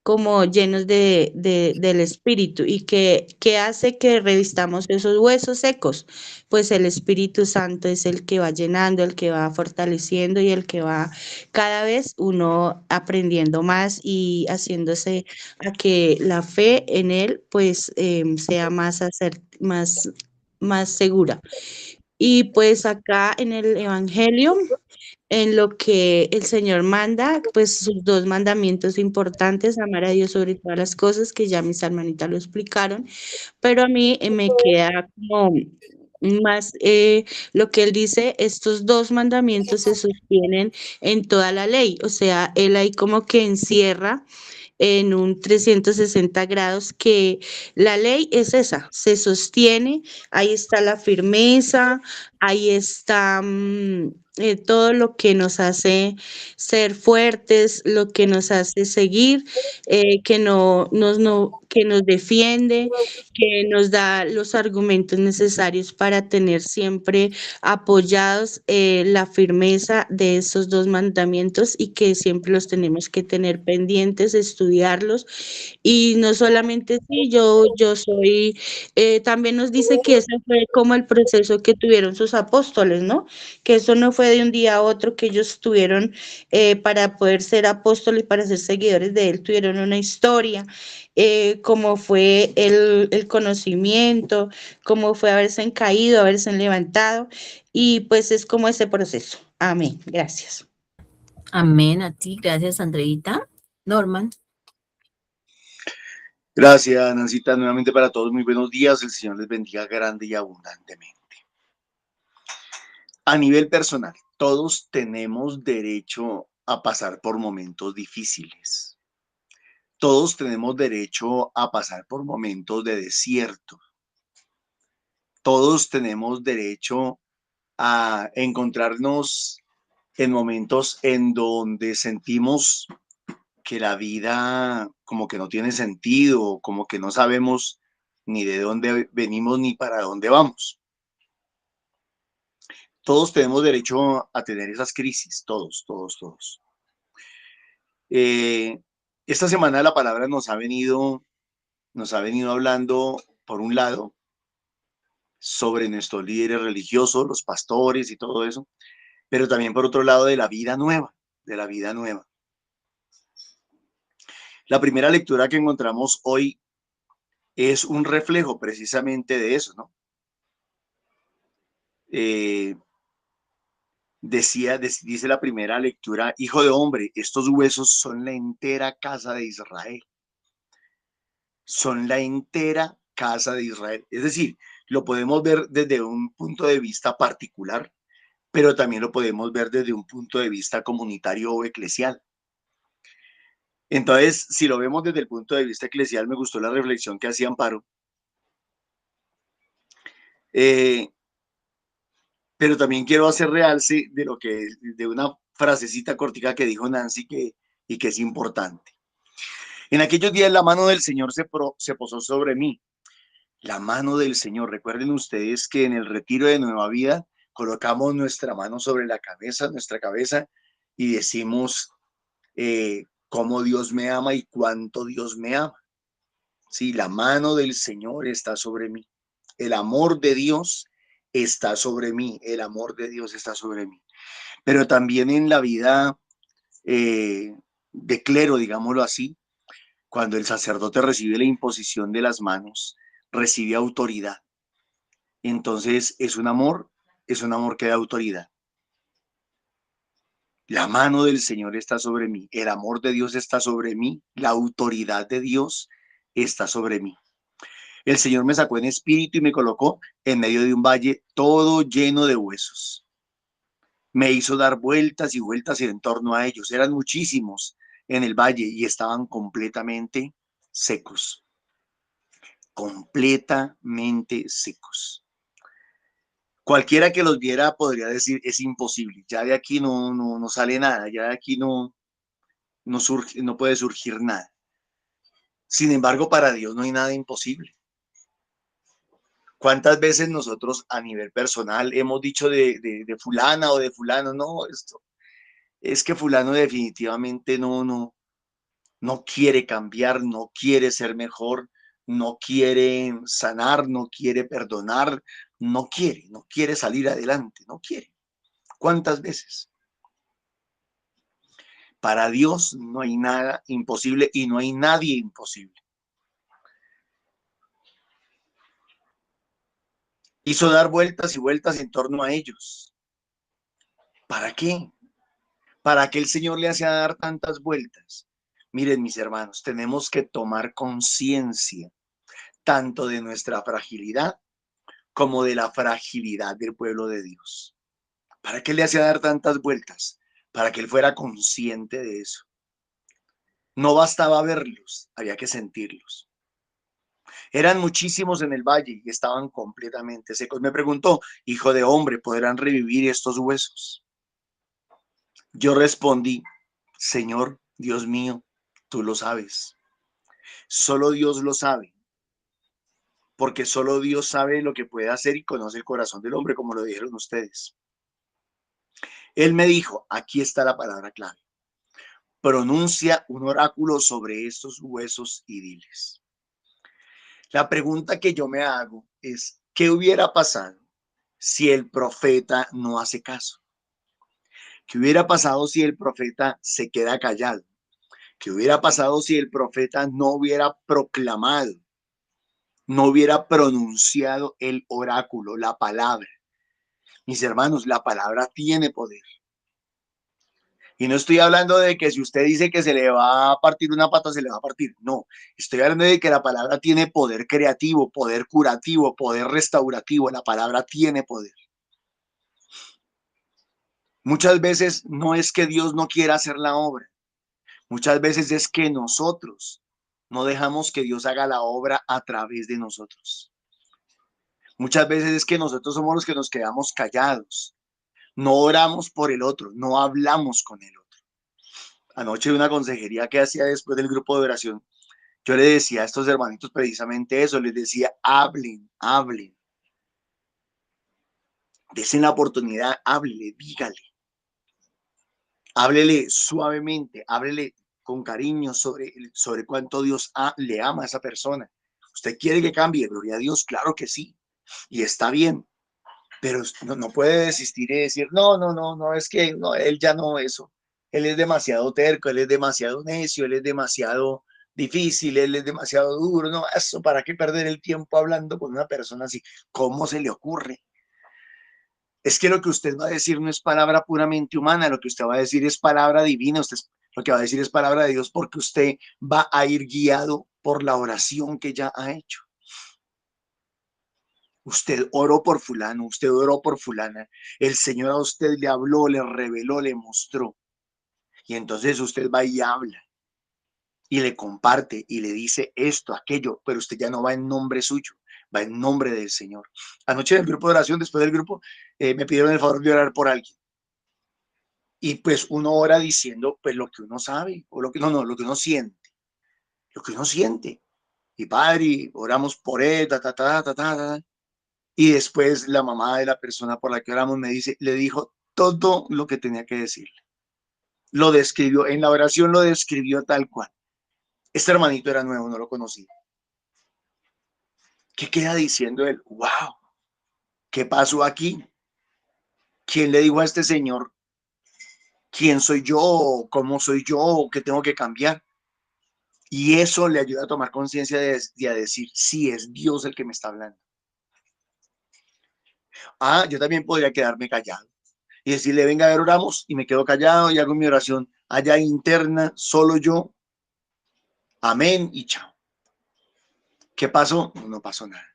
como llenos del espíritu y que hace que revistamos esos huesos secos, pues el Espíritu Santo es el que va llenando, el que va fortaleciendo y el que va cada vez uno aprendiendo más y haciéndose a que la fe en él pues sea más segura. Y pues acá en el Evangelio en lo que el Señor manda, pues sus dos mandamientos importantes, amar a Dios sobre todas las cosas, que ya mis hermanitas lo explicaron, pero a mí me queda como más lo que él dice, estos dos mandamientos se sostienen en toda la ley, o sea, él ahí como que encierra en un 360 grados que la ley es esa, se sostiene, ahí está la firmeza, ahí está todo lo que nos hace ser fuertes, lo que nos hace seguir, que nos defiende, que nos da los argumentos necesarios para tener siempre apoyados la firmeza de esos dos mandamientos y que siempre los tenemos que tener pendientes, estudiarlos y no solamente sí, yo soy, también nos dice que ese fue como el proceso que tuvieron sus apóstoles, ¿no? Que eso no fue de un día a otro que ellos tuvieron para poder ser apóstoles y para ser seguidores de él, tuvieron una historia. Como fue el conocimiento, cómo fue haberse caído, haberse levantado, y pues es como ese proceso. Amén. Gracias. Amén a ti. Gracias, Andreita. Norman. Gracias, Nancita, nuevamente para todos. Muy buenos días. El Señor les bendiga grande y abundantemente. A nivel personal, todos tenemos derecho a pasar por momentos difíciles. Todos tenemos derecho a pasar por momentos de desierto. Todos tenemos derecho a encontrarnos en momentos en donde sentimos que la vida como que no tiene sentido, como que no sabemos ni de dónde venimos ni para dónde vamos. Todos tenemos derecho a tener esas crisis, todos. Esta semana la palabra nos ha venido hablando, por un lado, sobre nuestros líderes religiosos, los pastores y todo eso, pero también por otro lado de la vida nueva, La primera lectura que encontramos hoy es un reflejo precisamente de eso, ¿no? Dice la primera lectura, hijo de hombre, estos huesos son la entera casa de Israel. Son la entera casa de Israel. Es decir, lo podemos ver desde un punto de vista particular, pero también lo podemos ver desde un punto de vista comunitario o eclesial. Entonces, si lo vemos desde el punto de vista eclesial, me gustó la reflexión que hacía Amparo. pero también quiero hacer realce de de una frasecita cortica que dijo Nancy y que es importante. En aquellos días la mano del Señor se posó sobre mí. La mano del Señor. Recuerden ustedes que en el retiro de Nueva Vida colocamos nuestra mano sobre la cabeza, nuestra cabeza, y decimos cómo Dios me ama y cuánto Dios me ama. Sí, la mano del Señor está sobre mí. El amor de Dios está sobre mí. El amor de Dios está sobre mí. Pero también en la vida de clero, digámoslo así, cuando el sacerdote recibe la imposición de las manos, recibe autoridad. Entonces es un amor que da autoridad. La mano del Señor está sobre mí, el amor de Dios está sobre mí, la autoridad de Dios está sobre mí. El Señor me sacó en espíritu y me colocó en medio de un valle todo lleno de huesos. Me hizo dar vueltas y vueltas en torno a ellos. Eran muchísimos en el valle y estaban completamente secos. Completamente secos. Cualquiera que los viera podría decir, es imposible, ya de aquí no sale nada, ya de aquí no puede surgir nada. Sin embargo, para Dios no hay nada imposible. ¿Cuántas veces nosotros a nivel personal hemos dicho de fulana o de fulano, no, esto es que fulano definitivamente no quiere cambiar, no quiere ser mejor, no quiere sanar, no quiere perdonar, no quiere salir adelante, no quiere? ¿Cuántas veces? Para Dios no hay nada imposible y no hay nadie imposible. Hizo dar vueltas y vueltas en torno a ellos. ¿Para qué? ¿Para qué el Señor le hace dar tantas vueltas? Miren, mis hermanos, tenemos que tomar conciencia tanto de nuestra fragilidad como de la fragilidad del pueblo de Dios. ¿Para qué le hacía dar tantas vueltas? Para que él fuera consciente de eso. No bastaba verlos, había que sentirlos. Eran muchísimos en el valle y estaban completamente secos. Me preguntó, hijo de hombre, ¿podrán revivir estos huesos? Yo respondí, Señor, Dios mío, tú lo sabes. Solo Dios lo sabe. Porque solo Dios sabe lo que puede hacer y conoce el corazón del hombre, como lo dijeron ustedes. Él me dijo, aquí está la palabra clave. Pronuncia un oráculo sobre estos huesos y diles. La pregunta que yo me hago es, ¿qué hubiera pasado si el profeta no hace caso? ¿Qué hubiera pasado si el profeta se queda callado? ¿Qué hubiera pasado si el profeta no hubiera proclamado, no hubiera pronunciado el oráculo, la palabra? Mis hermanos, la palabra tiene poder. Y no estoy hablando de que si usted dice que se le va a partir una pata, se le va a partir. No, estoy hablando de que la palabra tiene poder creativo, poder curativo, poder restaurativo. La palabra tiene poder. Muchas veces no es que Dios no quiera hacer la obra. Muchas veces es que nosotros no dejamos que Dios haga la obra a través de nosotros. Muchas veces es que nosotros somos los que nos quedamos callados. No oramos por el otro, no hablamos con el otro. Anoche de una consejería que hacía después del grupo de oración, yo le decía a estos hermanitos precisamente eso, les decía, hablen, hablen. Desen la oportunidad, háblele, dígale. Háblele suavemente, háblele con cariño sobre cuánto Dios le ama a esa persona. ¿Usted quiere que cambie? Gloria a Dios, claro que sí. Y está bien, pero no puede desistir y decir, no, es que no, él ya no eso. Él es demasiado terco, él es demasiado necio, él es demasiado difícil, él es demasiado duro. No, eso, ¿para qué perder el tiempo hablando con una persona así? ¿Cómo se le ocurre? Es que lo que usted va a decir no es palabra puramente humana, lo que usted va a decir es palabra divina, lo que va a decir es palabra de Dios porque usted va a ir guiado por la oración que ya ha hecho. Usted oró por fulano, usted oró por fulana, el Señor a usted le habló, le reveló, le mostró. Y entonces usted va y habla y le comparte y le dice esto, aquello, pero usted ya no va en nombre suyo, va en nombre del Señor. Anoche en el grupo de oración, después del grupo, me pidieron el favor de orar por alguien. Y pues uno ora diciendo pues lo que uno sabe, o lo que lo que uno siente, lo que uno siente. Y padre, oramos por él, y después la mamá de la persona por la que oramos le dijo todo lo que tenía que decirle. Lo describió, en la oración lo describió tal cual. Este hermanito era nuevo, no lo conocía. ¿Qué queda diciendo él? ¡Wow! ¿Qué pasó aquí? ¿Quién le dijo a este señor quién soy yo? ¿Cómo soy yo? ¿Qué tengo que cambiar? Y eso le ayuda a tomar conciencia de a decir, sí, es Dios el que me está hablando. Ah, yo también podría quedarme callado y decirle, venga, a ver, oramos, y me quedo callado y hago mi oración allá interna, solo yo. Amén y chao. ¿Qué pasó? No, no pasó nada.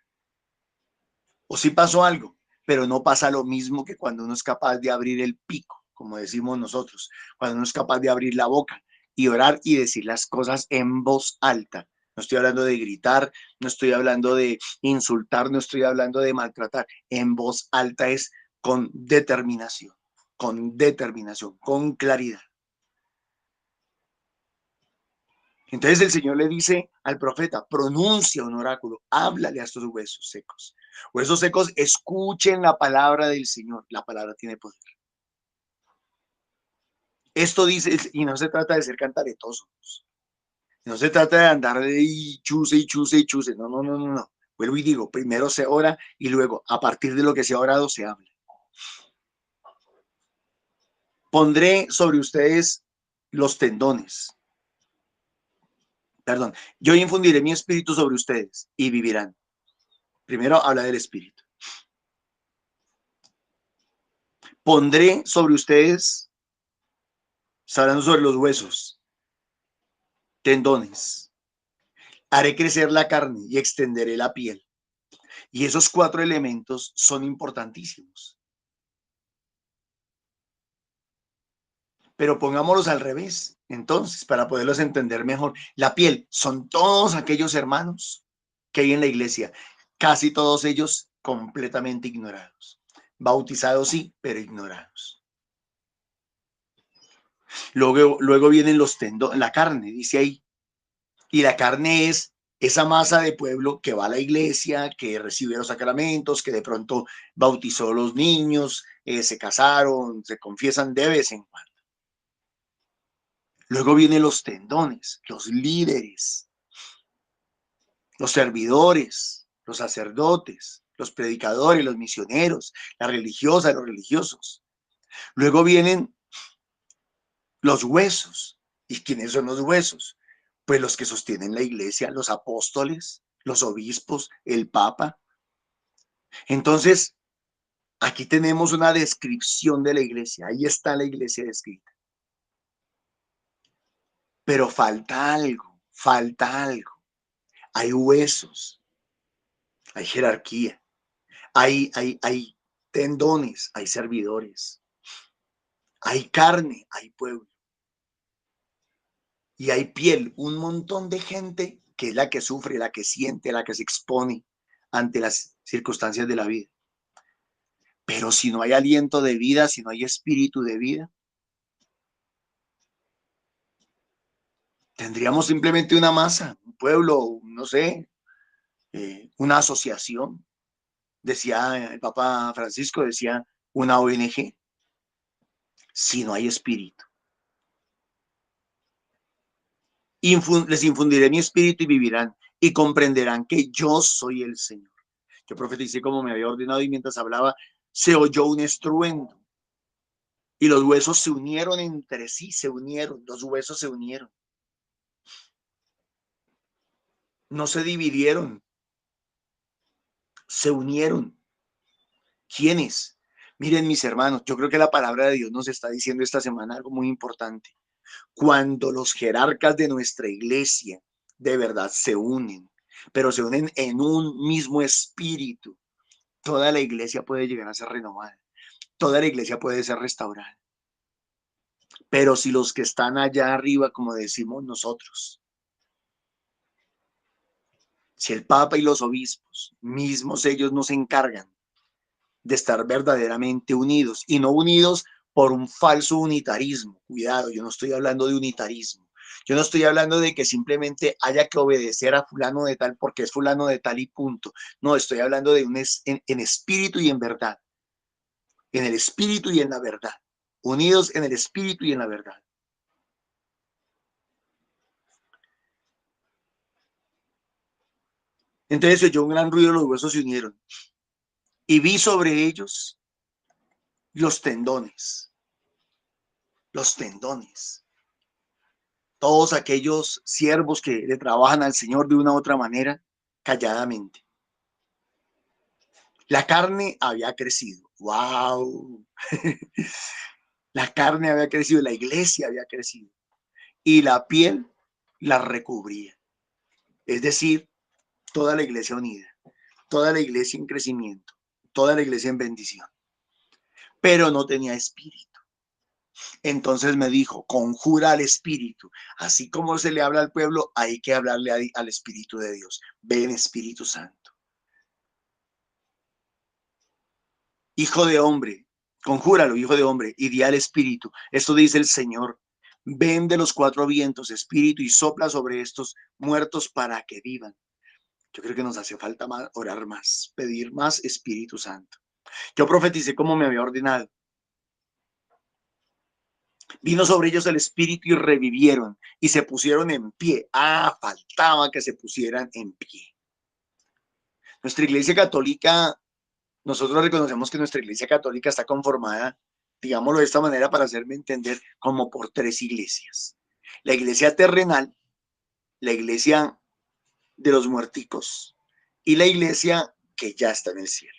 O sí pasó algo, pero no pasa lo mismo que cuando uno es capaz de abrir el pico, como decimos nosotros, cuando uno es capaz de abrir la boca y orar y decir las cosas en voz alta. No estoy hablando de gritar, no estoy hablando de insultar, no estoy hablando de maltratar. En voz alta es con determinación, con claridad. Entonces el Señor le dice al profeta, pronuncia un oráculo, háblale a estos huesos secos. Huesos secos, escuchen la palabra del Señor. La palabra tiene poder. Esto dice, y no se trata de ser cantaretosos. No se trata de andar de chuse y chuse y chuse. No, no, no, no, no. Vuelvo y digo, primero se ora y luego, a partir de lo que se ha orado, se habla. Pondré sobre ustedes los tendones. Perdón, yo infundiré mi espíritu sobre ustedes y vivirán. Primero habla del espíritu. Pondré sobre ustedes, está hablando sobre los huesos, tendones. Haré crecer la carne y extenderé la piel. Y esos 4 elementos son importantísimos. Pero pongámoslos al revés, entonces, para poderlos entender mejor. La piel son todos aquellos hermanos que hay en la iglesia, casi todos ellos completamente ignorados. Bautizados sí, pero ignorados. Luego vienen los tendones, la carne, dice ahí. Y la carne es esa masa de pueblo que va a la iglesia, que recibe los sacramentos, que de pronto bautizó a los niños, se casaron, se confiesan de vez en cuando. Luego vienen los tendones, los líderes, los servidores, los sacerdotes, los predicadores, los misioneros, las religiosas, los religiosos. Luego vienen los huesos. ¿Y quiénes son los huesos? Pues los que sostienen la iglesia, los apóstoles, los obispos, el papa. Entonces, aquí tenemos una descripción de la iglesia. Ahí está la iglesia descrita. Pero falta algo, falta algo. Hay huesos, hay jerarquía, hay tendones, hay servidores, hay carne, hay pueblo. Y hay piel, un montón de gente que es la que sufre, la que siente, la que se expone ante las circunstancias de la vida. Pero si no hay aliento de vida, si no hay espíritu de vida, tendríamos simplemente una masa, un pueblo, no sé, una asociación. Decía el Papa Francisco, decía una ONG, si no hay espíritu. Les infundiré mi espíritu y vivirán y comprenderán que yo soy el Señor. Yo profeticé como me había ordenado y mientras hablaba se oyó un estruendo y los huesos se unieron entre sí, los huesos se unieron. No se dividieron, se unieron. ¿Quiénes? Miren mis hermanos, yo creo que la palabra de Dios nos está diciendo esta semana algo muy importante. Cuando los jerarcas de nuestra iglesia de verdad se unen, pero se unen en un mismo espíritu, toda la iglesia puede llegar a ser renovada, toda la iglesia puede ser restaurada. Pero si los que están allá arriba, como decimos nosotros, Si el Papa y los obispos mismos ellos no se encargan de estar verdaderamente unidos y no unidos por un falso unitarismo. Cuidado, yo no estoy hablando de unitarismo. Yo no estoy hablando de que simplemente haya que obedecer a fulano de tal porque es fulano de tal y punto. No, estoy hablando de en espíritu y en verdad. En el espíritu y en la verdad. Unidos en el espíritu y en la verdad. Entonces se oyó un gran ruido, los huesos se unieron. Y vi sobre ellos los tendones. Los tendones. Todos aquellos siervos que le trabajan al Señor de una u otra manera, calladamente. La carne había crecido. ¡Wow! La carne había crecido, la iglesia había crecido. Y la piel la recubría. Es decir, toda la iglesia unida, toda la iglesia en crecimiento, toda la iglesia en bendición. Pero no tenía espíritu. Entonces me dijo, conjura al espíritu. Así como se le habla al pueblo, hay que hablarle al Espíritu de Dios. Ven, Espíritu Santo. Hijo de hombre, conjúralo, hijo de hombre, y di al espíritu. Esto dice el Señor. Ven de los cuatro vientos, espíritu, y sopla sobre estos muertos para que vivan. Yo creo que nos hace falta más, orar más, pedir más Espíritu Santo. Yo profeticé como me había ordenado. Vino sobre ellos el espíritu y revivieron y se pusieron en pie. Ah, faltaba que se pusieran en pie. Nuestra iglesia católica, nosotros reconocemos que nuestra iglesia católica está conformada, digámoslo de esta manera para hacerme entender, como por tres iglesias. La iglesia terrenal, la iglesia de los muerticos y la iglesia que ya está en el cielo.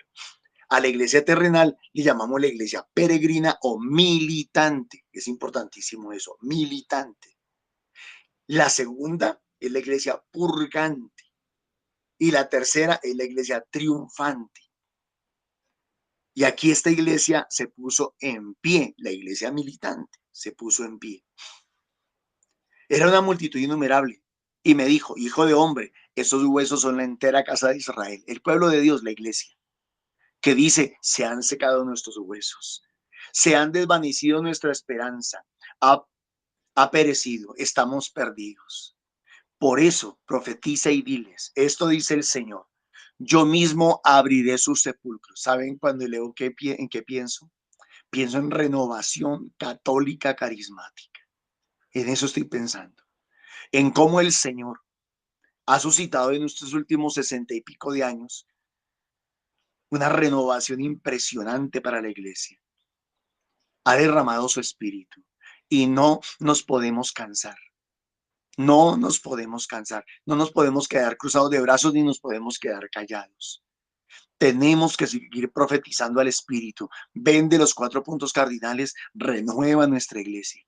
A la iglesia terrenal le llamamos la iglesia peregrina o militante. Es importantísimo eso, militante. La segunda es la iglesia purgante y la tercera es la iglesia triunfante. Y aquí esta iglesia se puso en pie, la iglesia militante se puso en pie. Era una multitud innumerable. Y me dijo, hijo de hombre, esos huesos son la entera casa de Israel, el pueblo de Dios, la iglesia, que dice, se han secado nuestros huesos, se han desvanecido nuestra esperanza, ha perecido, estamos perdidos. Por eso profetiza y diles, esto dice el Señor, yo mismo abriré sus sepulcros. ¿Saben cuando leo en qué pienso? Pienso en renovación católica carismática. En eso estoy pensando. En cómo el Señor ha suscitado en estos últimos 60 y pico de años una renovación impresionante para la iglesia. Ha derramado su espíritu y no nos podemos cansar. No nos podemos cansar. No nos podemos quedar cruzados de brazos ni nos podemos quedar callados. Tenemos que seguir profetizando al espíritu. Ven de los 4 puntos cardinales, renueva nuestra iglesia.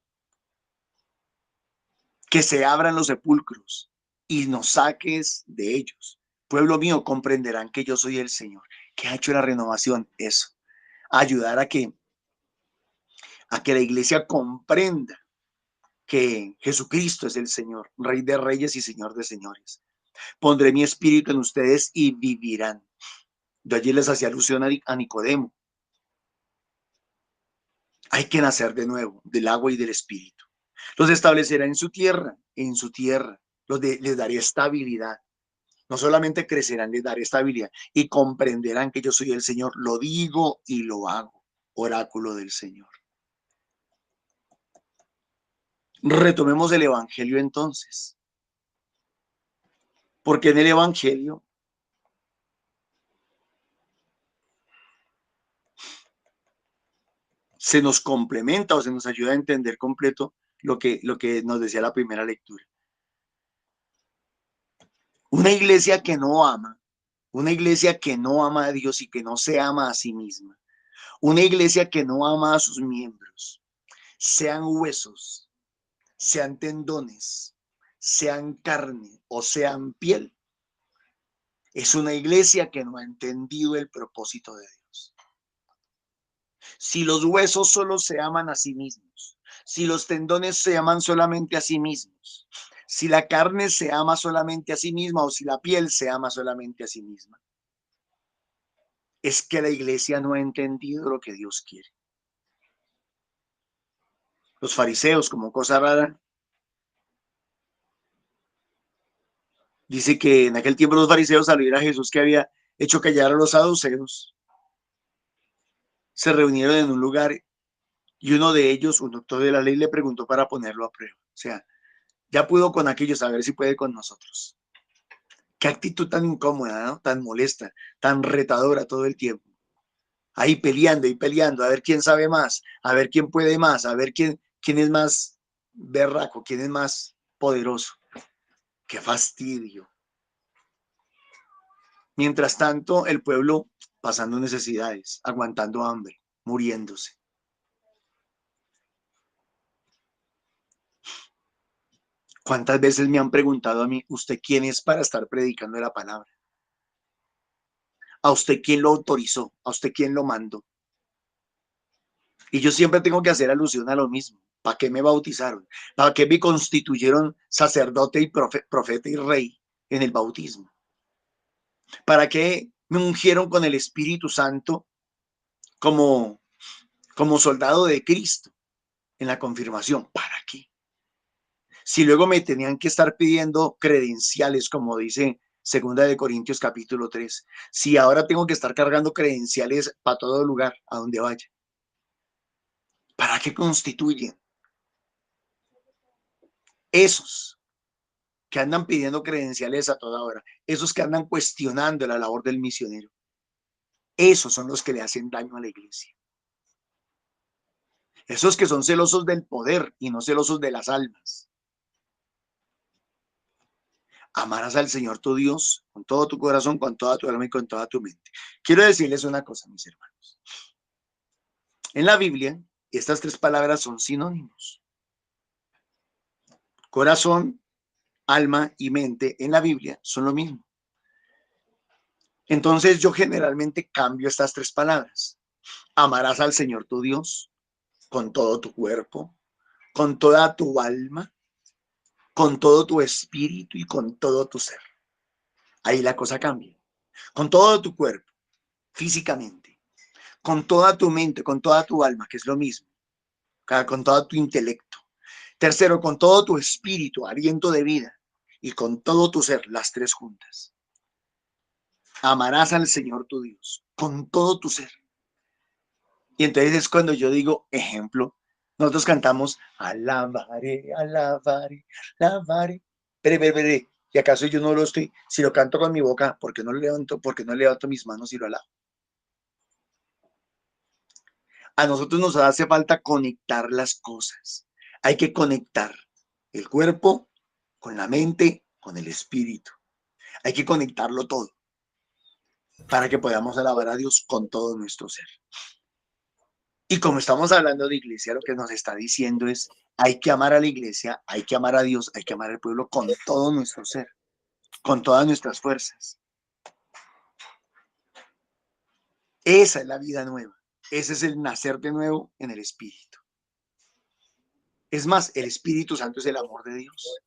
Que se abran los sepulcros y nos saques de ellos. Pueblo mío, comprenderán que yo soy el Señor. ¿Qué ha hecho la renovación? Eso. Ayudar a que la iglesia comprenda que Jesucristo es el Señor, Rey de reyes y Señor de señores. Pondré mi espíritu en ustedes y vivirán. Yo ayer les hacía alusión a Nicodemo. Hay que nacer de nuevo, del agua y del espíritu. Los establecerá en su tierra, les daré estabilidad. No solamente crecerán, les daré estabilidad y comprenderán que yo soy el Señor. Lo digo y lo hago. Oráculo del Señor. Retomemos el Evangelio entonces. Porque en el Evangelio se nos complementa o se nos ayuda a entender completo lo que nos decía la primera lectura. Una iglesia que no ama, una iglesia que no ama a Dios y que no se ama a sí misma, una iglesia que no ama a sus miembros, sean huesos, sean tendones, sean carne o sean piel, es una iglesia que no ha entendido el propósito de Dios. Si los huesos solo se aman a sí mismos, si los tendones se aman solamente a sí mismos, si la carne se ama solamente a sí misma o si la piel se ama solamente a sí misma. Es que la iglesia no ha entendido lo que Dios quiere. Los fariseos, como cosa rara, dice que en aquel tiempo los fariseos, al oír a Jesús que había hecho callar a los saduceos, se reunieron en un lugar y uno de ellos, un doctor de la ley, le preguntó para ponerlo a prueba. O sea, ya pudo con aquellos, a ver si puede con nosotros. Qué actitud tan incómoda, ¿no? Tan molesta, tan retadora todo el tiempo. Ahí peleando, a ver quién sabe más, a ver quién puede más, a ver quién es más berraco, quién es más poderoso. Qué fastidio. Mientras tanto, el pueblo pasando necesidades, aguantando hambre, muriéndose. ¿Cuántas veces me han preguntado a mí, ¿usted quién es para estar predicando la palabra? ¿A usted quién lo autorizó? ¿A usted quién lo mandó? Y yo siempre tengo que hacer alusión a lo mismo. ¿Para qué me bautizaron? ¿Para qué me constituyeron sacerdote y profeta y rey en el bautismo? ¿Para qué me ungieron con el Espíritu Santo como soldado de Cristo en la confirmación? ¿Para qué? Si luego me tenían que estar pidiendo credenciales, como dice 2 Corintios capítulo 3, si ahora tengo que estar cargando credenciales para todo lugar, a donde vaya. ¿Para qué constituyen? Esos que andan pidiendo credenciales a toda hora, esos que andan cuestionando la labor del misionero, esos son los que le hacen daño a la iglesia. Esos que son celosos del poder y no celosos de las almas. Amarás al Señor tu Dios con todo tu corazón, con toda tu alma y con toda tu mente. Quiero decirles una cosa, mis hermanos. En la Biblia, estas tres palabras son sinónimos. Corazón, alma y mente en la Biblia son lo mismo. Entonces yo generalmente cambio estas tres palabras. Amarás al Señor tu Dios con todo tu cuerpo, con toda tu alma, con todo tu espíritu y con todo tu ser. Ahí la cosa cambia. Con todo tu cuerpo, físicamente, con toda tu mente, con toda tu alma, que es lo mismo, con todo tu intelecto. Tercero, con todo tu espíritu, aliento de vida, y con todo tu ser, las tres juntas. Amarás al Señor tu Dios con todo tu ser. Y entonces es cuando yo digo, ejemplo, nosotros cantamos, alabaré, alabaré, alabaré. Pero, ¿y acaso yo no lo estoy? Si lo canto con mi boca, ¿por qué no levanto mis manos y lo alabo? A nosotros nos hace falta conectar las cosas. Hay que conectar el cuerpo con la mente, con el espíritu. Hay que conectarlo todo para que podamos alabar a Dios con todo nuestro ser. Y como estamos hablando de iglesia, lo que nos está diciendo es, hay que amar a la iglesia, hay que amar a Dios, hay que amar al pueblo con todo nuestro ser, con todas nuestras fuerzas. Esa es la vida nueva. Ese es el nacer de nuevo en el Espíritu. Es más, el Espíritu Santo es el amor de Dios.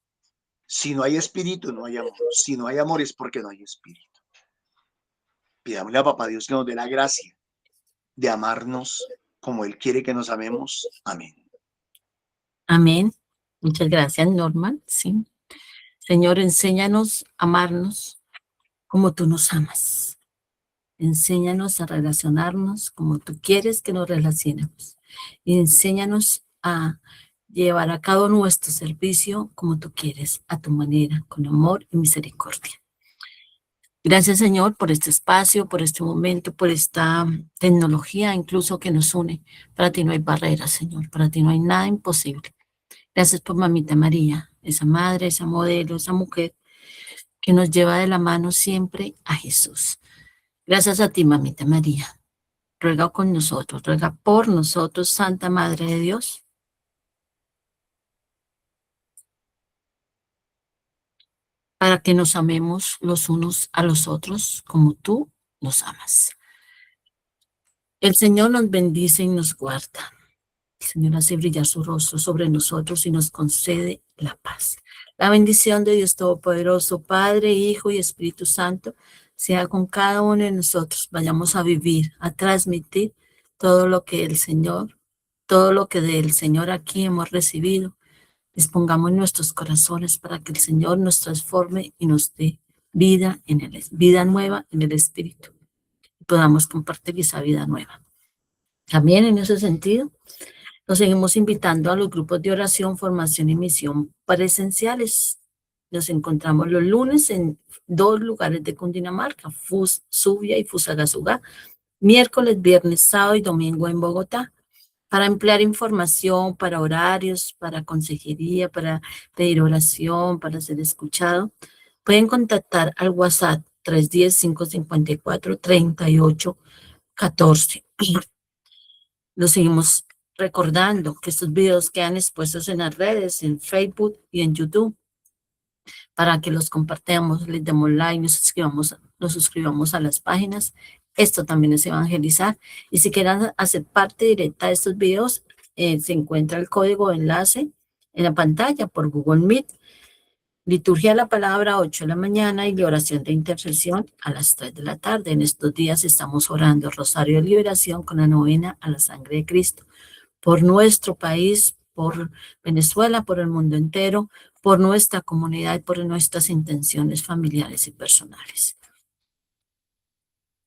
Si no hay espíritu, no hay amor. Si no hay amor es porque no hay espíritu. Pidámosle a Papá Dios que nos dé la gracia de amarnos como Él quiere que nos amemos. Amén. Amén. Muchas gracias, Norman. Sí. Señor, enséñanos a amarnos como tú nos amas. Enséñanos a relacionarnos como tú quieres que nos relacionemos. Y enséñanos a llevar a cabo nuestro servicio como tú quieres, a tu manera, con amor y misericordia. Gracias, Señor, por este espacio, por este momento, por esta tecnología incluso que nos une. Para ti no hay barreras, Señor. Para ti no hay nada imposible. Gracias por Mamita María, esa madre, esa modelo, esa mujer que nos lleva de la mano siempre a Jesús. Gracias a ti, Mamita María. Ruega con nosotros, ruega por nosotros, Santa Madre de Dios. Para que nos amemos los unos a los otros como tú nos amas. El Señor nos bendice y nos guarda. El Señor hace brillar su rostro sobre nosotros y nos concede la paz. La bendición de Dios Todopoderoso, Padre, Hijo y Espíritu Santo, sea con cada uno de nosotros. Vayamos a vivir, a transmitir todo lo que el Señor, todo lo que del Señor aquí hemos recibido. Dispongamos nuestros corazones para que el Señor nos transforme y nos dé vida vida nueva en el Espíritu. Y podamos compartir esa vida nueva. También en ese sentido, nos seguimos invitando a los grupos de oración, formación y misión presenciales. Nos encontramos los lunes en 2 lugares de Cundinamarca, Subia y Fusagasugá, miércoles, viernes, sábado y domingo en Bogotá. Para emplear información, para horarios, para consejería, para pedir oración, para ser escuchado, pueden contactar al WhatsApp 310-554-3814. Lo seguimos recordando que estos videos quedan expuestos en las redes, en Facebook y en YouTube, para que los compartamos, les demos like, nos suscribamos a las páginas. Esto también es evangelizar. Y si quieren hacer parte directa de estos videos, se encuentra el código de enlace en la pantalla por Google Meet. Liturgia de la palabra 8 de la mañana y de oración de intercesión a las 3 de la tarde. En estos días estamos orando el Rosario de Liberación con la novena a la sangre de Cristo. Por nuestro país, por Venezuela, por el mundo entero, por nuestra comunidad y por nuestras intenciones familiares y personales.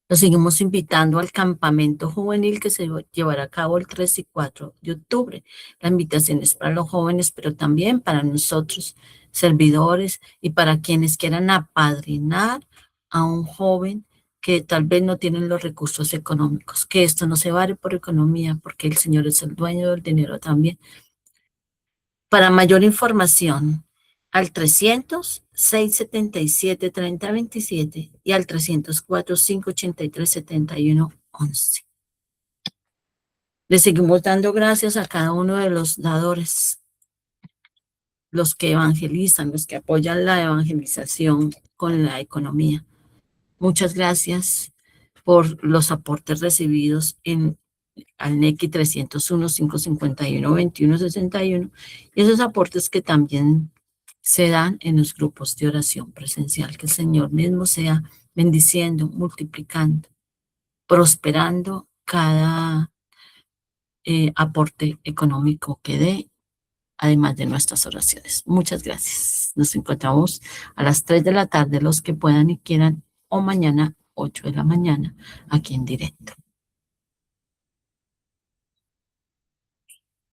Los seguimos invitando al campamento juvenil que se llevará a cabo el 3 y 4 de octubre. La invitación es para los jóvenes, pero también para nosotros, servidores, y para quienes quieran apadrinar a un joven que tal vez no tienen los recursos económicos. Que esto no se vale por economía, porque el Señor es el dueño del dinero también. Para mayor información, al 300-677-3027 y al 304-583-7111. Le seguimos dando gracias a cada uno de los dadores, los que evangelizan, los que apoyan la evangelización con la economía. Muchas gracias por los aportes recibidos al NECI 301-551-2161 y esos aportes que también se dan en los grupos de oración presencial. Que el Señor mismo sea bendiciendo, multiplicando, prosperando cada aporte económico que dé, además de nuestras oraciones. Muchas gracias. Nos encontramos a las 3 de la tarde, los que puedan y quieran, o mañana 8 de la mañana, aquí en directo.